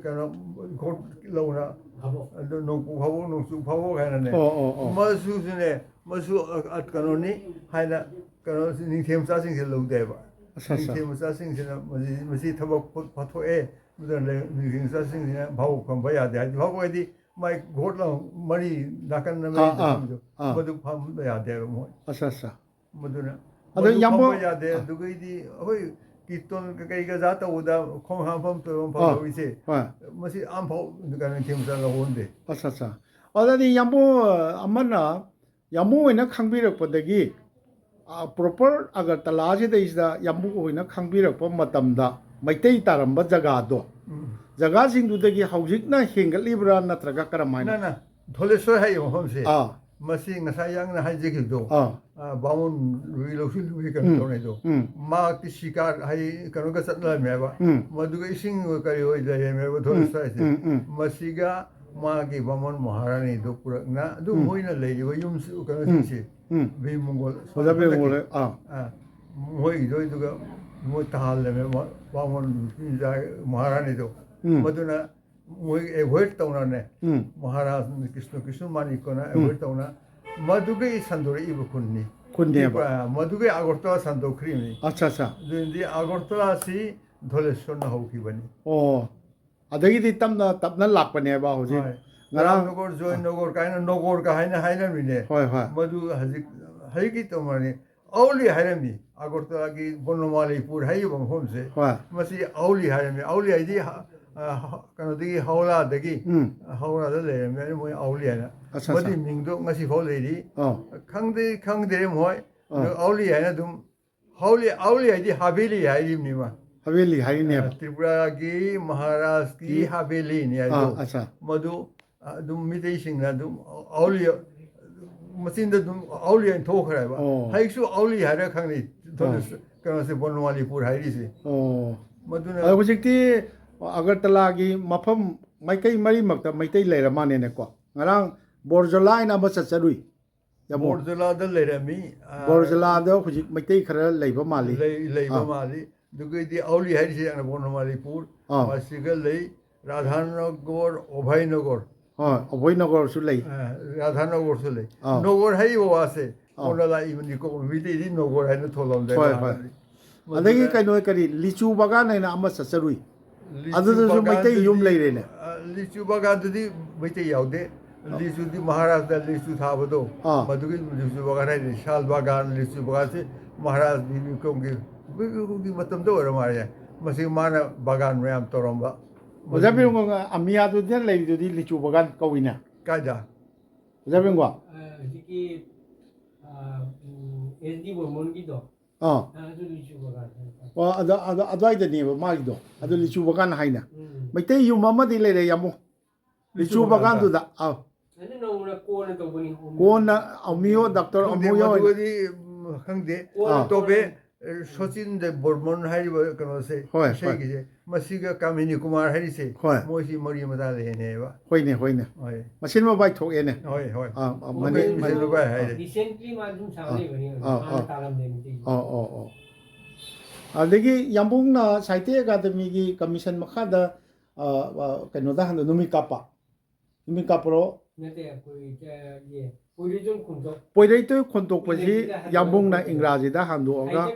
ꯀꯩꯅꯣ ꯒꯣꯠ ꯂꯧꯅ ꯑꯗꯨ ꯅꯣꯡꯄꯣꯛ ꯐꯥꯎꯕꯣꯛ ꯅꯣꯡꯆꯨꯞ ꯐꯥꯎꯕꯣꯛ ꯍꯥꯏꯅꯅꯦ ꯃꯁꯨꯁꯨꯅꯦ ꯃꯁꯨ ꯀꯩꯅꯣꯅꯤ ꯍꯥꯏꯅ ꯀꯩꯅꯣ ꯅꯤꯡꯊꯦꯝ ꯃꯆꯥꯁꯤꯡꯁꯦ ꯂꯧꯗꯦꯕ ꯅꯤꯡꯊꯦꯝ ꯃꯆꯥꯁꯤꯡꯁꯤꯅ ꯃꯁꯤ ꯊꯕꯛ ꯄꯥꯊꯣꯛꯑꯦ ꯑꯗꯨꯅ ꯅꯤꯡꯊꯦꯝ ꯃꯆꯥꯁꯤꯡꯁꯤꯅ ꯚꯥꯎ ꯐꯝꯕ ꯌꯥꯗꯦ ꯍꯥꯏꯗꯤ ꯚꯥꯎ ꯍꯥꯏꯗꯤ ꯃꯥꯏ ꯒꯣꯠ ꯃꯔꯤ ꯅꯥꯀꯟ ꯃꯔꯤꯗ ꯐꯝꯕꯗꯣ ꯃꯗꯨ ꯐꯝꯕ ꯌꯥꯗꯦꯕ ꯃꯣꯏ ꯃꯗꯨꯅ ꯃꯗꯨ ꯐꯝꯕ ꯌꯥꯗꯦ ꯑꯗꯨꯒꯩꯗꯤ ꯑꯩꯈꯣꯏ ꯀꯤꯔꯇꯣꯟ ꯀꯩꯀꯩ ꯖꯥ ꯇꯧꯕꯗ ꯈꯣꯡ ꯍꯥꯝꯐꯝ ꯇꯣꯏꯐꯝ ꯐꯪꯗꯧꯔꯤꯁꯦ ꯃꯁꯤ ꯑꯝꯐꯥꯎ ꯅꯤꯡꯊꯦꯝ ꯃꯆꯥ ꯂꯧꯍꯟꯗꯦ ꯑꯗꯨꯗꯤ ꯌꯥꯝꯕꯨ ꯑꯃꯅ ꯌꯥꯝꯕꯨ ꯑꯣꯏꯅ ꯈꯪꯕꯤꯔꯛꯄꯗꯒꯤ ꯄ꯭ꯔꯣꯄꯔ ꯑꯒꯔꯇꯂꯥꯁꯤꯗꯩꯁꯤꯗ ꯌꯥꯝꯕꯨ ꯑꯣꯏꯅ ꯈꯪꯕꯤꯔꯛꯄ ꯃꯇꯝꯗ ꯃꯩꯇꯩ ꯇꯥꯔꯝꯕ ꯖꯒꯥꯗꯣ ꯖꯒꯥꯁꯤꯡꯗꯨꯗꯒꯤ ꯍꯧꯖꯤꯛꯅ ꯍꯦꯟꯒꯠꯂꯤꯕ꯭ꯔꯥ ꯅꯠꯇ꯭ꯔꯒ ꯀꯔꯝꯍꯥꯏꯅ ꯙꯣꯂꯦꯁꯣꯔ ꯍꯥꯏꯔꯤꯕ ꯃꯐꯝꯁꯦ ꯃꯁꯤ ꯉꯁꯥꯏ ꯌꯥꯡꯅ ꯍꯥꯏꯖꯈꯤꯕꯗꯣ ꯕꯥꯃꯣꯟ ꯂꯨꯏ ꯂꯧꯁꯤꯜꯂꯨꯏ ꯀꯩꯅꯣ ꯇꯧꯅꯩꯗꯣ ꯃꯍꯥꯛꯇꯤ ꯁꯤꯀꯥꯔ ꯍꯥꯏ ꯀꯩꯅꯣꯒ ꯆꯠꯅꯔꯝꯃꯦꯕ ꯃꯗꯨꯒ ꯏꯁꯤꯡ ꯀꯔꯤ ꯑꯣꯏ ꯂꯩꯔꯝꯃꯦꯕ ꯙꯣꯂꯦꯁꯣꯔ ꯍꯥꯏꯁꯦ ꯃꯁꯤꯒ ꯃꯥꯒꯤ ꯕꯥꯃꯣꯟ ꯃꯍꯥꯔꯥꯅꯤꯗꯨ ꯄꯨꯔꯛꯅ ꯑꯗꯨ ꯃꯣꯏꯅ ꯂꯩꯔꯤꯕ ꯌꯨꯝ ꯀꯩꯅꯣꯁꯤꯡꯁꯦ ꯚꯤ ꯃꯣꯡꯒꯣꯜ ꯃꯣꯏꯒꯤꯗꯣ ꯑꯗꯨꯒ ꯃꯣꯏ ꯇꯥꯍꯜꯂꯝꯃꯦ ꯕꯥꯃꯣꯟ ꯃꯍꯥꯔꯥꯅꯤꯗꯣ ꯃꯗꯨꯅ ꯃꯣꯏ ꯑꯦꯚꯣꯏꯗ ꯇꯧꯅꯅꯦ ꯃꯍꯥꯔꯥꯖ ꯀ꯭ꯔꯤꯁꯅ ꯃꯥꯅꯤꯀꯣꯅ ꯑꯦꯚꯣꯏꯗ ꯇꯧꯅ ꯃꯗꯨꯒꯩ ꯁꯟꯗꯣꯔꯛꯏꯕ ꯈꯨꯟꯅꯤ ꯃꯗꯨꯒꯩ ꯑꯒꯔꯇꯂꯥ ꯁꯟꯗꯣꯛꯈ꯭ꯔꯤꯕꯅꯤ ꯑꯗꯨꯗꯤ ꯑꯒꯔꯇꯂꯥꯁꯤ ꯙꯣꯂꯦꯁꯣꯔꯅ ꯍꯧꯈꯤꯕꯅꯤ ꯑꯗꯒꯤꯗꯤ ꯇꯞꯅ ꯂꯥꯛꯄꯅꯦꯕ ꯍꯧꯖꯤꯛ ꯔꯥꯝꯅꯒꯔ ꯖꯣꯏꯅꯒꯔ ꯀꯥꯏꯅ ꯅꯣꯒꯔꯒ ꯍꯥꯏꯅꯔꯝꯃꯤꯅꯦ ꯃꯗꯨ ꯍꯧꯖꯤꯛꯀꯤ ꯇꯧꯃꯅꯤ ꯑꯧꯂꯤ ꯍꯥꯏꯔꯝꯃꯤ ꯑꯒꯔꯇꯂꯥꯒꯤ ꯕꯣꯅꯣꯃꯥꯂꯤꯄꯨꯔ ꯍꯥꯏꯔꯤꯕ ꯃꯐꯝꯁꯦ ꯃꯁꯤ ꯑꯧꯂꯤ ꯍꯥꯏꯔꯝꯃꯤ ꯑꯧꯂꯤ ꯍꯥꯏꯗꯤ ꯀꯩꯅꯣꯗꯒꯤ ꯍꯧꯔꯥꯗ ꯂꯩꯔꯝꯃꯦ ꯃꯣꯏ ꯑꯧꯂꯤ ꯍꯥꯏꯅ ꯃꯗꯨꯒꯤ ꯃꯤꯡꯗꯣ ꯉꯁꯤꯐꯥꯎ ꯂꯩꯔꯤ ꯈꯪꯗ꯭ꯔꯦ ꯃꯣꯏ ꯑꯧꯂꯤ ꯍꯥꯏꯅ ꯑꯗꯨꯝ Auli haidi Haveli haidi nima. Haveli hai ne Tripura ki Maharashtra ki Haveli ni ado. acha Madu dum mitei singna dum Auli machine da dum Auli an thokra ba. Haisu Auli hara khangni thon kana se Bonwali pur haidi se. oh Maduna hojikti Agartala gi mafam maikai mari makta maitai leira mane ne ko ngarang Borjala ina ba chatcharui Borjala da lerami. Borjala da hojik maitai khara leiba mali leiba mali. Dugai di Auli haidi se ana Bonwali pur. Masiga lei Radhanagor Obhainagor. Obhainagor su lei Radhanagor su lei. Nogor hai wa se. Ona la imni ko viti di Nogor hai no tholom dai. Adagi kaino kari lichu bagan na ama chatcharui adu su maitai yum leire ne lichu bagan di maitai yaude lichu di Maharashtra lichu thabado madugi lichu bagan hai shal bagan lichu bagan se Maharashtra di kongi bi matam do ra mare masi mana bagan mayam toromba ojabi ngo amia du den lei du di lichu bagan kawina kaja ojabi ngo jiki SD Burman ki do adu lichu bagan adwai da ni ba ma gi do adu lichu bagan haina maitai yum ama di leire yamu lichu bagan du da anu no na ko na to bani kona amio doctor amuyo khangde tobe Sachin de Burman hari kano se shegi je masiga Kamini Kumar hari se moisi mari mata le ne ba hoine machine ma bai thok ene hoi mani mani bai hai recently ma dum samle bani talam de mi adagi yambung na Sahitya Academy gi commission makha da kaino da hanu numi kapro nate koi ye Original kunto poirei to khontok pasi yambung na English da handu oga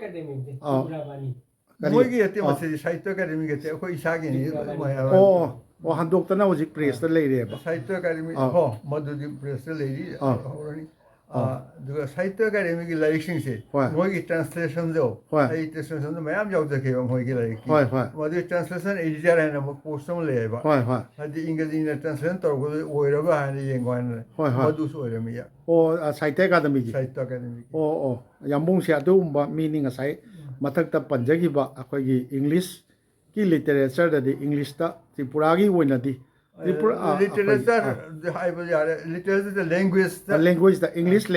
moi gi ate mase Sahitya Academy ge te ko isagi ni o handok ta na hojik press ta leire ba Sahitya Academy ho madu di press ta leiri horani duga Sahitya Academy gi laixing se moi gi translation do ai translation do mayam jaw de ke moi gi lai madu translation editor hai na mo post mo le ba hadi English na translation tor go oira ba ha ni yengwan madu so oira mi ya Sahitya Academy gi yambung sia du ba meaning asai mathak ta panjagi ba akhoi gi English ki literature da di English ta Tripura gi woina di literature hai ba ya literature the language da English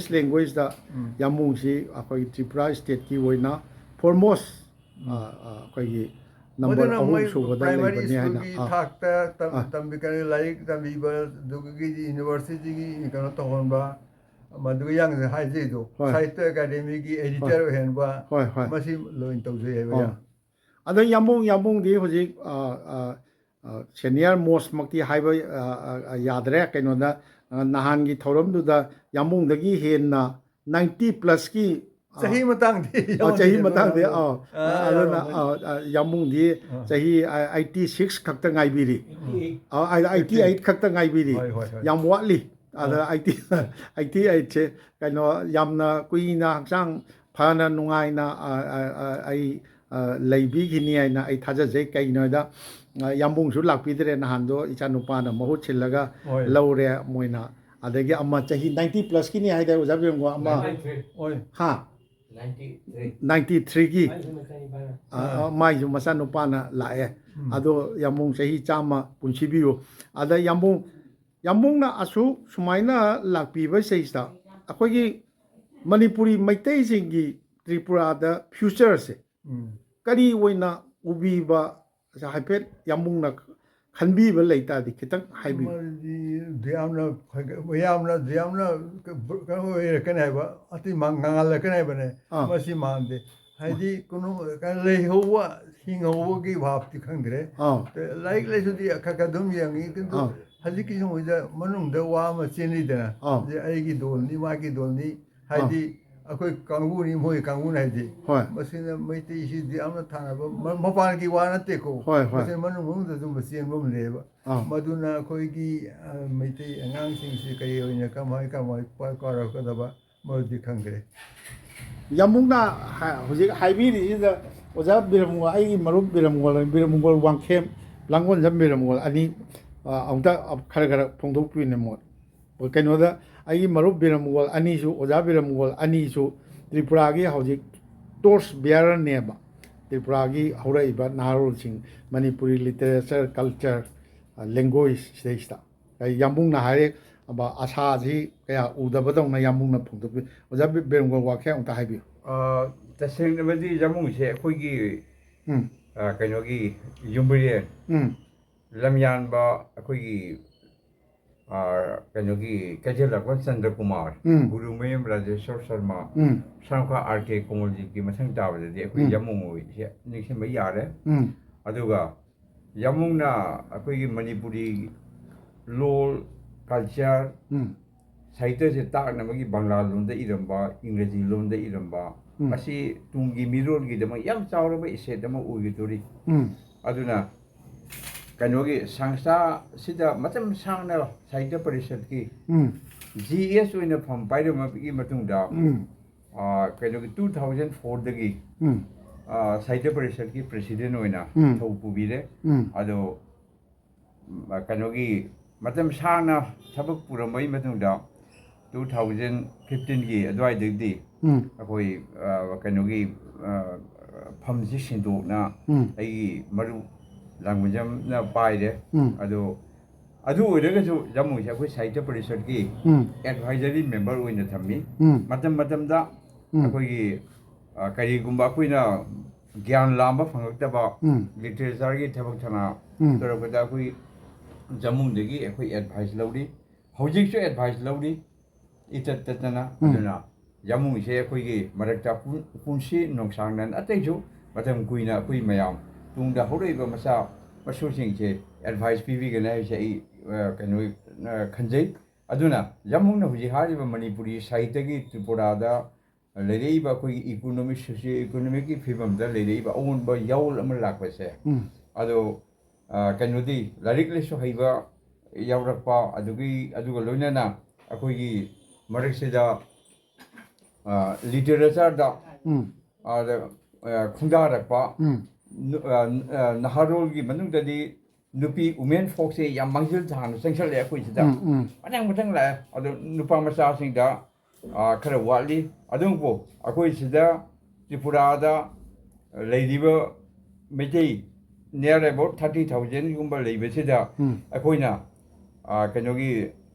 language da yambung si akhoi Tripura state ki woina foremost akhoi gi number ahum suba da primary leibani school haina ki thakta tambi kan like tambi ba dugi university gi kan to hon ba madu yang hai je do Sahitya Academy gi editor hen ba masi loin to je ba ada yambung di hojik senior most makti haiba yadre kaino da nahan gi thorom du da yambung da gi hen na 90 plus ki chahi matang di adana yambung di chahi 86 khakta ngai biri 88 khakta ngai biri yam watli ada 88 che kaino yamna kuina hangchang phana nungai na ai leibi gini ai na ai thaja je kaino da yambung su lakpidre na hando icha nupa na mahut chillaga lawre moina adagi amma chahi 90 plus kini hai da ujabem go amma ha 93 ki mai ju masa nupa na lae ado yambung chahi chama punchibiyo ada yambung na asu sumaina lakpiba seista akhoi Manipuri maitai singi Tripura da future se kari woina ubi ba haipet yambung na khanbi ba leita di kitang haibi diamna kan hoye kan hai ba ati mangal kan hai bane masi mande haidi kuno kan le howa hingowa gi bhap ti khangdre like le sudi akakadum yangi kintu haji ki hoja manung da wa ma cheni da je ai gi dol ni ma gi dol ni haidi akoi kangu ni moi kangu nai di masina maiti si di amna thana ba mapan ki wa na te ko masina manung mung da zum sien bom le ba maduna khoi gi maiti angang sing si kai oina kamai pa ka ra ka da ba mo di khangre yambung na hojik haibi ni da oja biramungwa ai marup biramungol wangkhem langon jam biramungol ani aungta khara phongdok pine mo kaino da ai marup biramungol ani su oja biramungol ani su ꯇ꯭ꯔꯤꯄꯨꯔꯥꯒꯤ ꯍꯧꯖꯤꯛ torch ꯕꯤꯌꯔꯅꯦꯕ ꯇ꯭ꯔꯤꯄꯨꯔꯥꯒꯤ ꯍꯧꯔꯛꯏꯕ ꯅꯍꯥꯔꯣꯜꯁꯤꯡ Manipuri literature culture language ꯁꯤꯗꯩꯁꯤꯗ ꯌꯥꯝꯕꯨꯡꯅ ꯍꯥꯏꯔꯦ ꯑꯁꯥꯁꯤ ꯀꯌꯥ ꯎꯗꯕꯗꯧꯅ ꯌꯥꯝꯕꯨꯡꯅ ꯐꯣꯡꯗꯣꯛꯄꯤ ꯑꯣꯖꯥ ꯕꯤꯔꯦꯝꯒꯣꯜ ꯋꯥꯀꯌꯥ ꯑꯃꯨꯛꯇ ꯍꯥꯏꯕꯤꯌꯨ ꯇꯁꯦꯡꯅꯕꯗꯤ ꯖꯃꯨꯡꯁꯦ ꯑꯩꯈꯣꯏꯒꯤ ꯎꯝ ꯀꯩꯅꯣꯒꯤ ꯌꯨꯝꯕꯤꯔꯦꯟ ꯎꯝ ꯂꯝꯌꯥꯟꯕ ꯑꯩꯈꯣꯏꯒꯤ ꯀꯩꯅꯣꯒꯤ ꯀꯩꯊꯦꯜꯂꯛꯄ ꯆꯟꯗ꯭ꯔꯀꯨꯃꯥꯔ ꯒꯨꯔꯨꯃꯌꯨꯝ ꯔꯥꯖꯦꯁꯣꯔ ꯁꯔꯃ ꯁꯔꯝꯈꯥ ꯑꯥꯔ ꯀꯦ ꯀꯣꯃꯜꯖꯤꯠꯀꯤ ꯃꯊꯪ ꯇꯥꯕꯗꯗꯤ ꯑꯩꯈꯣꯏ ꯌꯥꯃꯨꯡꯁꯦ ꯅꯤꯡꯁꯤꯡꯕ ꯌꯥꯔꯦ ꯑꯗꯨꯒ ꯌꯥꯃꯨꯡꯅ ꯑꯩꯈꯣꯏꯒꯤ ꯃꯅꯤꯄꯨꯔꯤ ꯂꯣꯜ ꯀꯜꯆꯔ ꯁꯥꯍꯤꯇ꯭ꯌꯁꯦ ꯇꯥꯛꯅꯕꯒꯤ ꯕꯪꯂꯥ ꯂꯣꯟꯗ ꯏꯔꯝꯕ ꯏꯪꯒ꯭ꯔꯥꯖꯤ ꯂꯣꯟꯗ ꯏꯔꯝꯕ ꯃꯁꯤ ꯇꯨꯡꯒꯤ ꯃꯤꯔꯣꯜꯒꯤꯗꯃꯛ ꯌꯥꯝ ꯆꯥꯎꯔꯕ ꯏꯁꯦꯠ ꯑꯃ ꯑꯣꯏꯒꯗꯣꯔꯤ ꯑꯗꯨꯅ ꯀꯩꯅꯣꯒꯤ ꯁꯪꯁꯊꯥꯁꯤꯗ ꯃꯇꯝ ꯁꯥꯡꯅ ꯁꯥꯍꯤꯇ꯭ꯌ ꯄꯔꯤꯁꯠꯀꯤ GS ꯑꯣꯏꯅ ꯐꯝ ꯄꯥꯏꯔꯝꯃꯕꯒꯤ ꯃꯇꯨꯡꯗ ꯀꯩꯅꯣꯒꯤ 2004ꯗꯒꯤ ꯁꯥꯍꯤꯇ꯭ꯌ ꯄꯔꯤꯁꯠꯀꯤ ꯄ꯭ꯔꯦꯁꯤꯗꯦꯟ ꯑꯣꯏꯅ ꯊꯧ ꯄꯨꯕꯤꯔꯦ ꯑꯗꯣ ꯀꯩꯅꯣꯒꯤ ꯃꯇꯝ ꯁꯥꯡꯅ ꯊꯕꯛ ꯄꯨꯔꯝꯕꯒꯤ ꯃꯇꯨꯡꯗ 2015ꯒꯤ ꯑꯗꯨꯋꯥꯏꯗꯒꯤꯗꯤ ꯑꯩꯈꯣই ꯀꯩꯅꯣꯒꯤ ꯐꯝꯁꯤ ꯁꯤꯟꯗꯣꯛꯅ ꯑꯩꯒꯤ ꯃꯔꯨꯞ ꯂꯥꯡꯃꯩꯖꯝꯅ ꯄꯥꯏꯔꯦ ꯑꯗꯣ ꯑꯗꯨ ꯑꯣꯏꯔꯒꯁꯨ ꯖꯃꯨꯡꯁꯦ ꯑꯩꯈꯣই ꯁꯥꯍꯤꯇ꯭ꯌ ꯄꯔꯤꯁꯠꯀꯤ ꯑꯦꯗꯚꯥꯏꯖꯔꯤ ꯃꯦꯝꯕꯔ ꯑꯣꯏꯅ ꯊꯝꯃꯤ ꯃꯇꯝ ꯃꯇꯝꯗ ꯑꯩꯈꯣꯏꯒꯤ ꯀꯔꯤꯒꯨꯝꯕ ꯑꯩꯈꯣꯏꯅ ꯒ꯭ꯌꯥꯟ ꯂꯥꯝꯕ ꯐꯪꯉꯛꯇꯕ ꯂꯤꯇꯔꯦꯆꯔꯒꯤ ꯊꯕꯛ ꯊꯧꯅꯥ ꯇꯧꯔꯛꯄꯗ ꯑꯩꯈꯣই ꯖꯃꯨꯡꯗꯒꯤ ꯑꯩꯈꯣই ꯑꯦꯗꯚꯥꯏꯁ ꯂꯧꯔꯤ ꯍꯧꯖꯤꯛꯁꯨ ꯑꯦꯗꯚꯥꯏꯁ ꯂꯧꯔꯤ ꯏꯇꯠ ꯇꯠꯇꯅ ꯑꯗꯨꯅ ꯖꯃꯨꯡꯁꯦ ꯑꯩꯈꯣꯏꯒꯤ ꯃꯔꯛꯇ ꯄꯨꯟꯁꯤ ꯅꯣꯡꯁꯥꯡꯅꯅ ꯑꯇꯩꯁꯨ ꯃꯇꯝ ꯀꯨꯏꯅ ꯑꯩꯈꯣই ꯃꯌꯥꯝ ꯇꯨꯡꯗ ꯍꯧꯔꯛꯏꯕ ꯃꯆꯥ ꯃꯁꯨꯁꯤꯡꯁꯦ ꯑꯦꯗꯚꯥꯏꯁ ꯄꯤꯕꯤꯒꯅꯤ ꯍꯥꯏꯕꯁꯦ ꯑꯩ ꯀꯩꯅꯣ ꯈꯟꯖꯩ ꯑꯗꯨꯅ ꯖꯃꯨꯡꯅ ꯍꯧꯖꯤꯛ ꯍꯥꯏꯔꯤꯕ ꯃꯅꯤꯄꯨꯔꯤ ꯁꯥꯍꯤꯇ꯭ꯌꯒꯤ ꯇ꯭ꯔꯤꯄꯨꯔꯥꯗ ꯂꯩꯔꯛꯏꯕ ꯑꯩꯈꯣꯏꯒꯤ ꯏꯀꯣꯅꯣꯃꯤꯛ ꯁꯣꯁꯤꯑꯣ ꯏꯀꯣꯅꯣꯃꯤꯛꯀꯤ ꯐꯤꯕꯝꯗ ꯂꯩꯔꯛꯏꯕ ꯑꯑꯣꯟꯕ ꯌꯥꯑꯣꯜ ꯑꯃ ꯂꯥꯛꯄꯁꯦ ꯑꯗꯣ ꯀꯩꯅꯣꯗꯤ ꯂꯥꯏꯔꯤꯛ ꯂꯥꯏꯁꯨ ꯍꯩꯕ ꯌꯥꯎꯔꯛꯄ ꯑꯗꯨꯒ ꯂꯣꯏꯅꯅ ꯑꯩꯈꯣꯏꯒꯤ ꯃꯔꯛꯁꯤꯗ ꯂꯤꯇꯔꯦꯆꯔꯗ ꯈꯨꯟꯗꯥꯔꯛꯄ ꯅꯍꯥꯔꯣꯜꯒꯤ ꯃꯅꯨꯡꯗꯗꯤ ꯅꯨꯄꯤ ꯋꯨꯃꯦꯟ ꯐꯣꯛꯁꯦ ꯌꯥꯝ ꯃꯥꯡꯖꯤꯜ ꯊꯥꯅ ꯆꯪꯁꯜꯂꯛꯑꯦ ꯑꯩꯈꯣꯏ ꯁꯤꯗ ꯃꯊꯪ ꯂꯥꯛꯑꯦ ꯑꯗꯣ ꯅꯨꯄꯥ ꯃꯆꯥꯁꯤꯡꯗ ꯈꯔ ꯋꯥꯠꯂꯤ ꯑꯗꯨꯕꯨ ꯑꯩꯈꯣꯏ ꯁꯤꯗ ꯇ꯭ꯔꯤꯄꯨꯔꯥꯗ ꯂꯩꯔꯤꯕ ꯃꯩꯇꯩ ꯅꯤꯌꯔ ꯑꯦꯕꯥꯎꯠ 30,000ꯒꯨꯝꯕ ꯂꯩꯕꯁꯤꯗ ꯑꯩꯈꯣꯏꯅ ꯀꯩꯅꯣꯒꯤ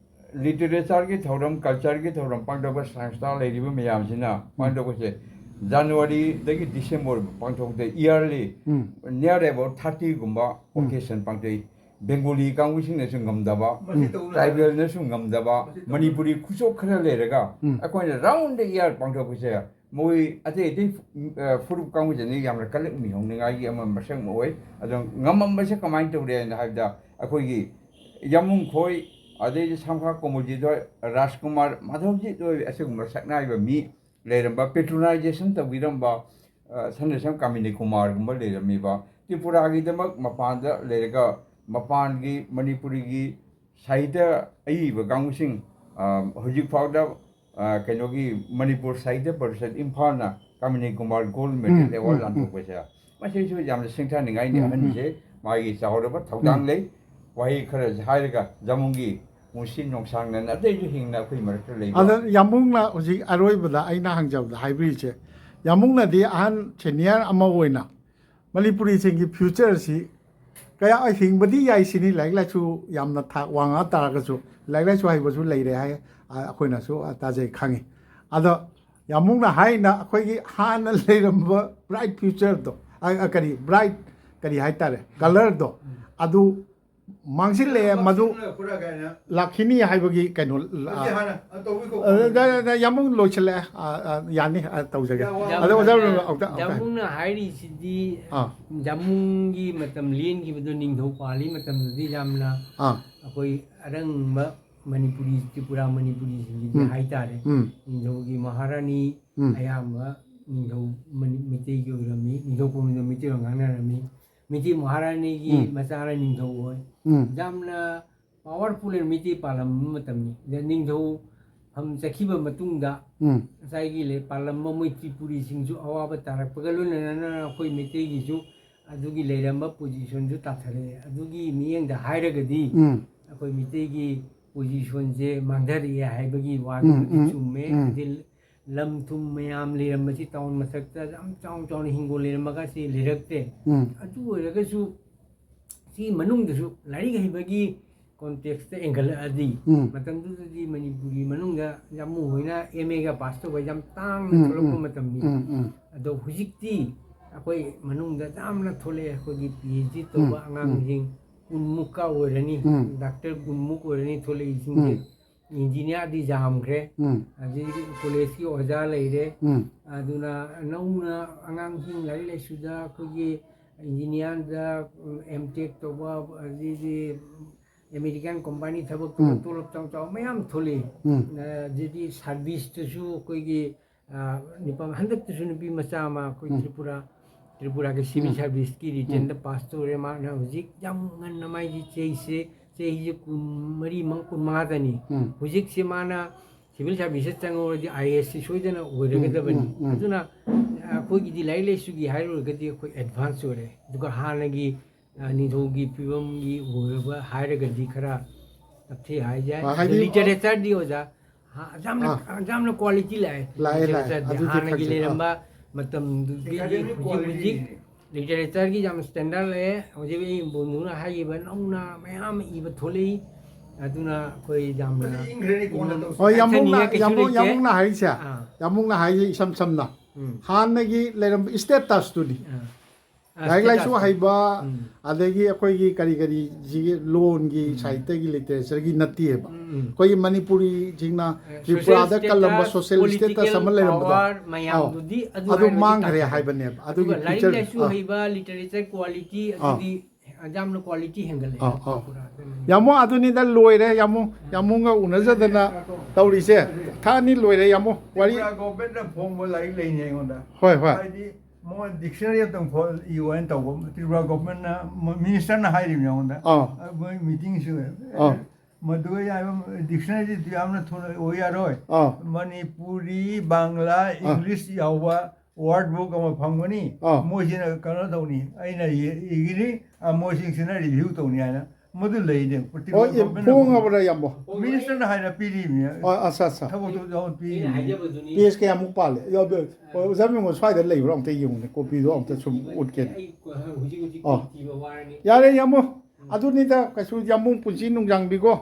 ꯂꯤꯇꯔꯦꯆꯔꯒꯤ ꯊꯧꯔꯝ ꯀꯜꯆꯔꯒꯤ ꯊꯧꯔꯝ ꯄꯥꯡꯊꯣꯛꯄ ꯁꯪꯁꯊꯥ ꯂꯩꯔꯤꯕ ꯃꯌꯥꯝꯁꯤꯅ ꯄꯥꯡꯊꯣꯛꯄꯁꯦ ꯖꯅꯋꯥꯔꯤꯗꯒꯤ December ꯄꯥꯡꯊꯣꯛꯇꯦ yearly near about 30ꯒꯨꯝꯕ occasion ꯄꯥꯡꯊꯣꯛꯏ ꯕꯦꯡꯒꯣꯂꯤ ꯀꯥꯡꯕꯨꯁꯤꯡꯅꯁꯨ ꯉꯝꯗꯕ ꯇ꯭ꯔꯥꯏꯕꯦꯜꯅꯁꯨ ꯉꯝꯗꯕ ꯃꯅꯤꯄꯨꯔꯤ ꯈꯨꯆꯣꯛ ꯈꯔ ꯂꯩꯔꯒ ꯑꯩꯈꯣꯏꯅ ꯔꯥꯎꯟ ꯗ ꯏꯌꯔ ꯄꯥꯡꯊꯣꯛꯄꯁꯦ ꯃꯣꯏ ꯑꯇꯩ ꯐꯨꯔꯨꯞ ꯀꯥꯡꯕꯨꯁꯤꯅ ꯌꯥꯝꯅ ꯀꯜꯂꯛ-ꯃꯤꯍꯧꯅꯤꯡꯉꯥꯏꯒꯤ ꯑꯃ ꯃꯁꯛ ꯑꯃ ꯑꯣꯏ ꯑꯗꯣ ꯉꯝꯃꯝꯕꯁꯦ ꯀꯃꯥꯏꯅ ꯇꯧꯔꯦ ꯍꯥꯏꯕꯗ ꯑꯩꯈꯣꯏꯒꯤ ꯌꯥꯃꯨꯡ ꯈꯣꯏ ꯑꯗꯩꯗꯤ ꯁꯝꯈꯥ ꯀꯣꯃꯜꯖꯤꯠ ꯍꯣꯏ ꯔꯥꯖꯀꯨꯃꯥꯔ ꯃꯥꯙꯕꯖꯤꯠ ꯍꯣꯏ ꯑꯁꯤꯒꯨꯝꯕ ꯁꯛꯅꯥꯏꯕ ꯃꯤ ꯂꯩꯔꯝꯕ ꯄꯦꯇ꯭ꯔꯣꯅꯥꯏꯖꯦꯁꯟ ꯇꯧꯕꯤꯔꯝꯕ ꯁꯝꯅ ꯀꯥꯃꯤꯅꯤ ꯀꯨꯃꯥꯔꯒꯨꯝꯕ ꯂꯩꯔꯝꯃꯤꯕ ꯇ꯭ꯔꯤꯄꯨꯔꯥꯒꯤꯗꯃꯛ ꯃꯄꯥꯟꯗ ꯂꯩꯔꯒ ꯃꯄꯥꯟꯒꯤ ꯃꯅꯤꯄꯨꯔꯤꯒꯤ ꯁꯥꯍꯤꯇ꯭ꯌ ꯑꯏꯕ ꯀꯥꯡꯕꯨꯁꯤꯡ ꯍꯧꯖꯤꯛ ꯐꯥꯎꯗ ꯀꯩꯅꯣꯒꯤ ꯃꯅꯤꯄꯨꯔ ꯁꯥꯍꯤꯇ꯭ꯌ ꯄꯔꯤꯁꯠ ꯏꯝꯐꯥꯜꯅ Kamini Kumar gold medal award ꯂꯥꯟꯊꯣꯛꯄꯁꯦ ꯃꯁꯤꯁꯨ ꯌꯥꯝꯅ ꯁꯤꯡꯊꯥꯅꯤꯡꯉꯥꯏꯅꯤ ꯑꯍꯟꯁꯦ ꯃꯥꯒꯤ ꯆꯥꯎꯔꯕ ꯊꯧꯗꯥꯡ ꯂꯩ ꯋꯥꯍꯩ ꯈꯔ ꯍꯥꯏꯔꯒ ꯖꯃꯨꯡꯒꯤ ꯄꯨꯟꯁꯤ ꯅꯣꯡꯁꯥꯡꯅꯅ ꯑꯇꯩꯁꯨ ꯍꯤꯡꯅ ꯑꯩꯈꯣꯏ ꯃꯔꯛꯇ ꯂꯩꯕ ꯑꯗ ꯌꯥꯝꯕꯨꯡꯅ ꯍꯧꯖꯤꯛ ꯑꯔꯣꯏꯕꯗ ꯑꯩꯅ ꯍꯪꯖꯕꯗ ꯍꯥꯏꯕꯤꯔꯤꯁꯦ ꯌꯥꯝꯕꯨꯡꯅꯗꯤ ꯑꯍꯟ ꯁꯦꯅꯤꯌꯔ ꯑꯃ ꯑꯣꯏꯅ ꯃꯅꯤꯄꯨꯔꯤꯁꯤꯡꯒꯤ ꯐ꯭ꯌꯨꯆꯔꯁꯤ ꯀꯌꯥ ꯍꯤꯡꯕꯗꯤ ꯌꯥꯏ ꯁꯤꯅꯤ ꯂꯥꯏꯔꯤꯛ ꯂꯥꯏꯁꯨ ꯌꯥꯝꯅ ꯊꯥꯛ ꯋꯥꯡꯉ ꯇꯥꯔꯒꯁꯨ ꯂꯥꯏꯔꯤꯛ ꯂꯥꯏꯁꯨ ꯍꯩꯕꯁꯨ ꯂꯩꯔꯦ ꯍꯥꯏ ꯑꯩꯈꯣꯏꯅꯁꯨ ꯇꯥꯖꯩ ꯈꯪꯉꯤ ꯑꯗꯣ ꯌꯥꯝꯕꯨꯡꯅ ꯍꯥꯏꯅ ꯑꯩꯈꯣꯏꯒꯤ ꯍꯥꯟꯅ ꯂꯩꯔꯝꯕ ꯕ꯭ꯔꯥꯏꯠ ꯐ꯭ꯌꯨꯆꯔꯗꯣ ꯕ꯭ꯔꯥꯏꯠ ꯀꯔꯤ ꯍꯥꯏꯇꯥꯔꯦ ꯀꯂꯔꯗꯣ ꯑꯗꯨ ꯃꯥꯡꯁꯤꯜꯂꯛꯑꯦ ꯃꯗꯨ ꯂꯥꯛꯈꯤꯅꯤ ꯍꯥꯏꯕꯒꯤ ꯀꯩꯅꯣ ꯌꯥꯝꯕꯨꯡ ꯂꯣꯏꯁꯤꯜꯂꯛꯑꯦ ꯌꯥꯅꯤ ꯇꯧꯖꯒꯦ ꯑꯗꯣ ꯑꯣꯖꯥ ꯖꯃꯨꯡꯅ ꯍꯥꯏꯔꯤꯁꯤꯗꯤ ꯖꯃꯨꯡꯒꯤ ꯃꯇꯝ ꯂꯦꯟꯈꯤꯕꯗꯣ ꯅꯤꯡꯊꯧ ꯄꯥꯜꯂꯤ ꯃꯇꯝꯗꯗꯤ ꯌꯥꯝꯅ ꯑꯩꯈꯣꯏ ꯑꯔꯪꯕ ꯃꯅꯤꯄꯨꯔꯤ ꯇ꯭ꯔꯤꯄꯨꯔꯥ ꯃꯅꯤꯄꯨꯔꯤꯁꯤꯡꯒꯤꯗꯤ ꯍꯥꯏꯇꯥꯔꯦ ꯅꯤꯡꯊꯧꯒꯤ ꯃꯍꯥꯔꯥꯅꯤ ꯑꯌꯥꯝꯕ ꯅꯤꯡꯊꯧ ꯃꯩꯇꯩꯒꯤ ꯑꯣꯏꯔꯝꯃꯤ ꯅꯤꯡꯊꯧ ꯄꯨꯝꯕꯗ ꯃꯩꯇꯩꯂꯣꯟ ꯉꯥꯡꯅꯔꯝꯃꯤ ꯃꯩꯇꯩ ꯃꯍꯥꯔꯥꯅꯤꯒꯤ ꯃꯆꯥꯅ ꯅꯤꯡꯊꯧ ꯑꯣꯏ ꯌꯥꯝꯅ ꯄꯥꯋꯔꯐꯨꯜ ꯑꯣꯏꯅ ꯃꯩꯇꯩ ꯄꯥꯜꯂꯝꯕ ꯃꯇꯝꯅꯤ ꯅꯤꯡꯊꯧ ꯐꯝ ꯆꯠꯈꯤꯕ ꯃꯇꯨꯡꯗ ꯉꯁꯥꯏꯒꯤ ꯄꯥꯜꯂꯝꯕ ꯃꯣꯏ ꯇ꯭ꯔꯤꯄꯨꯔꯤꯁꯤꯡꯁꯨ ꯑꯋꯥꯕ ꯇꯥꯔꯛꯄꯒ ꯂꯣꯏꯅꯅ ꯑꯩꯈꯣꯏ ꯃꯩꯇꯩꯒꯤꯁꯨ ꯑꯗꯨꯒꯤ ꯂꯩꯔꯝꯕ ꯄꯣꯖꯤꯁꯟꯁꯨ ꯇꯥꯊꯔꯛꯑꯦ ꯑꯗꯨꯒꯤ ꯃꯤꯠꯌꯦꯡꯗ ꯍꯥꯏꯔꯒꯗꯤ ꯑꯩꯈꯣꯏ ꯃꯩꯇꯩꯒꯤ ꯄꯣꯖꯤꯁꯟꯁꯦ ꯃꯥꯡꯊꯔꯛꯑꯦ ꯍꯥꯏꯕꯒꯤ ꯋꯥꯗꯨꯕꯨꯗꯤ ꯆꯨꯝꯃꯦ lam thum mayam leramasi taun masakta jam chong chong hingol leramaga si lirakte adu oiragasu si manung dasu lari ga hibagi context angle adi matam du di manipuri manung ga jamu hoina MA ga pass to ga jam tang tholoku matam ni ado hujikti akoi manung da jam na thole ko gi PhD to ba angang jing unmuka oirani doctor unmuk oirani thole jing engineer di jam gre adi college ki oja leire aduna nauna angang jing lari le suda ko gi engineer da MTech to ba adi American company thabak to lop chang chang mayam thole jadi service to su koi gi nipam handak to su nipi macha ma koi Tripura ke civil service ki written the pass to re ma na hujik jam ngan namai ji chei ji kun mari mang kun ma da ni hujik se mana civil service chang or ji IAS soidana oire ga da bani aduna koi gi lai le su gi hairo ga di koi advance ore duka hana gi निधोगी पिवम की होगा higher गद्दी खरा अच्छे high जाए literature दी हो जा हाँ जामना quality लाए literature हाँ ना गिले रंबा मतलब मुझे लिटरेचर की जाम स्टैंडर्ड है मुझे भी बोलूँगा हाई ये बन ना मैं हम ये बथोले अदुना कोई जामना oh yamung na hai sia yamung na hai sam sam na han na gi leram status tu ni like like सो हाइबा अदगी अखोई की करी जी लोन की साहित्य की लिटरेचर की नती है कोई मणिपुरी जिंगना त्रिपुरा द कलम सोशल स्टेटस समल ले रंबा अदु मांग रे हाइबने अदु की फीचर लाइक सो हाइबा लिटरेचर क्वालिटी अदि जामनो क्वालिटी हेंगल यामो अदुनी द लोइरे यामुंगा उनजदना तौरिसे थानी लोइरे यामो वारी गवर्नमेंट ना फोंग लाइक लेने होंदा होय होय more dictionary of them for you and the government minister na hire me on that meeting Madhuri dictionary amna thona oya roy Manipuri Bangla English yawa word book ama phangmani mojina kana dawni aina igini mojing sina review tawni ana madu lei de phung abra yambo minister na hire piri me asa asa thabo to don pi PS ke amu pale yo be zami mo swai de lei rong te yung ne copy do te sum utken yare yamo aduni da kasu yamung punji nung jang bi go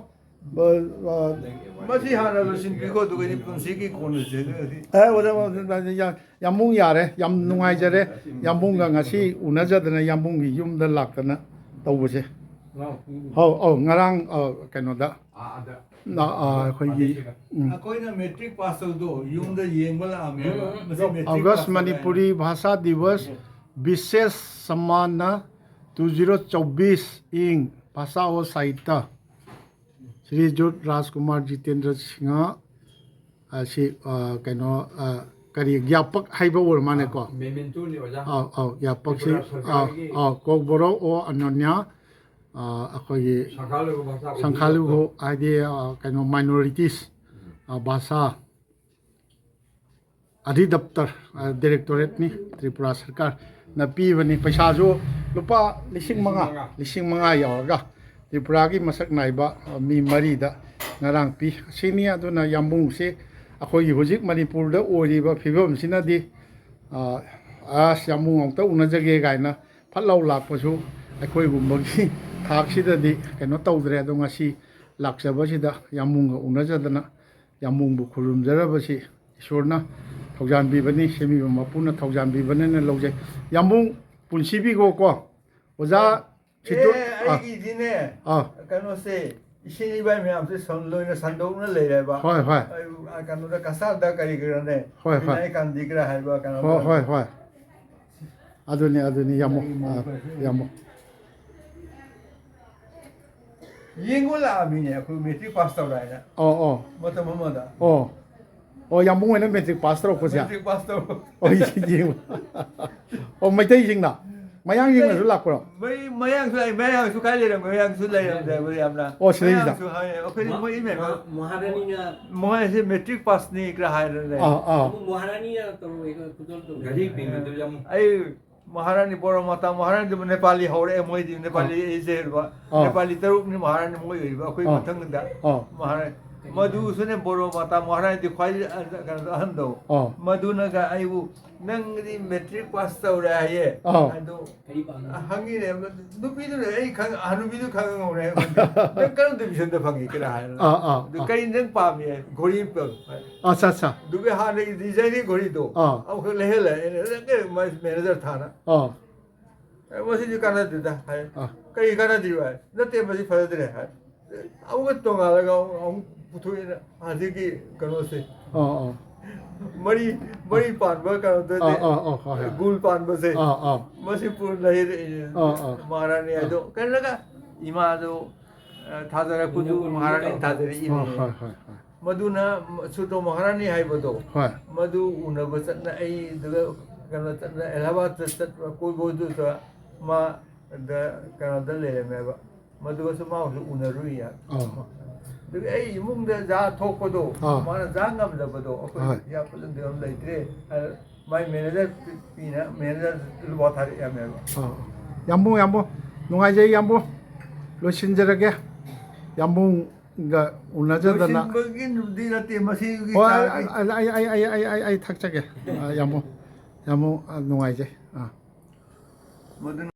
masi hana lo sin bi go du ni punsi ki kon se oda yamung yare yam nungai jare yamung ga ngasi unajadana yamung gi yum da lakana tawbose ngarang kano da na कोई ना matric pass हो दो यूं the येंगला आमे अगस्त मणिपुरी भाषा दिवस विशेष सम्मान 2024 इंग भाषा और साहित्य श्री जुट राजकुमार जितेंद्र सिंह असी कनो करी ज्ञापक हाइबा और माने को ज्ञापक से कोकबरो ओ अनन्या अखोई संखालु हो आदि कनो माइनॉरिटीज भाषा अधिदप्तर डायरेक्टोरेट नि त्रिपुरा सरकार न पीबनी पैसा जो लुपा लिसिंग मंगा यावगा त्रिपुरा की मसक नाइबा मी मरीदा नरांग पी सिनी अदुना यामुंग से अखोई हुजिक मणिपुर द ओरिबा फिबम सिनादी आस यामुंग अंत उनजगे गायना फलाउ लापसु अखोई गुंबगी थाक्सिददी कनो तौद्रे अदो ngasi लाक्सबसिदा यामुंग उनजदना यामुंग खुरुमजरबसि ईश्वरना थौजानबीबनी सेमीबा मपुना थौजानबीबनना लौजे यामुंग पुनसिबीगो को ओजा छिटो आइगी दिने कनो से इसिनी बाय मे हमसे सनलोइना संदौना लेरेबा होय होय कनो दा कसादा करिगरने होय होय नाय कान दिगरा हाइबा कनो होय होय अदुनी यामो येंगोला आमीने अखु मैट्रिक पास तौरायना मतलब ममदा यामुंग वेना मैट्रिक पास तौर को मैट्रिक पास तौर मैतै जिंगना मयांग जिंगना सु लाखो मयांग सु काले मयांग सु लेरम दे बयामना सिदा सु हाय ओके मोइ मे महारानी ना मोइ से मैट्रिक पास नि इकरा हाय रे महारानी ना तो कुदल तो गरी पिंग तो जम आई महारानी बोरो माता महारानी जो नेपाली हौरे मोइ नेपाली इसे नेपाली तरुक नि महारानी मोइ अखोइ मथंग दा महारानी मधुसुने बोरो माता महाराज दि ख्वाइ अहंदो मधुनगा आइबु नंगदि मैट्रिक पास तौरे हाये अदो हंगिने नुपीदुने एई खंग हनुबीदु खंगौरे नंग करम डिविजन द फंगी करा हाय दु कई नंग पामे घोड़ी प अच्छा अच्छा दुबे हाने डिजाइन घोड़ी दो अब लेहेले के मैनेजर था ना मसी जो काना दिदा हाय कई काना दिवा नते मसी फदरे हाय अब तोंगा लगा पुथुइना आदिकी कनो से मरी पानबा कनो दे गुल पानबा से मसिपुर लहे महारानी आदो कन लगा इमा दो थाजरा कुदु महारानी थाजरी इने मधुना सुतो महारानी हाइबदो मधु उनबो चतना आई दगा कनो चतना इलाहाबाद चत कोई बोदु तो मा द कनो द ले मेबा मधु को मा उनरुई या आई इमुंग जा थोपदो माना जा ngabdabado akoi ya pulang de laitre mai manager pina manager luwa thari ya me yambo nungai yambo lo sinjarage yambo ga unajadana begin dirati masih ai thakchage yambo nungai je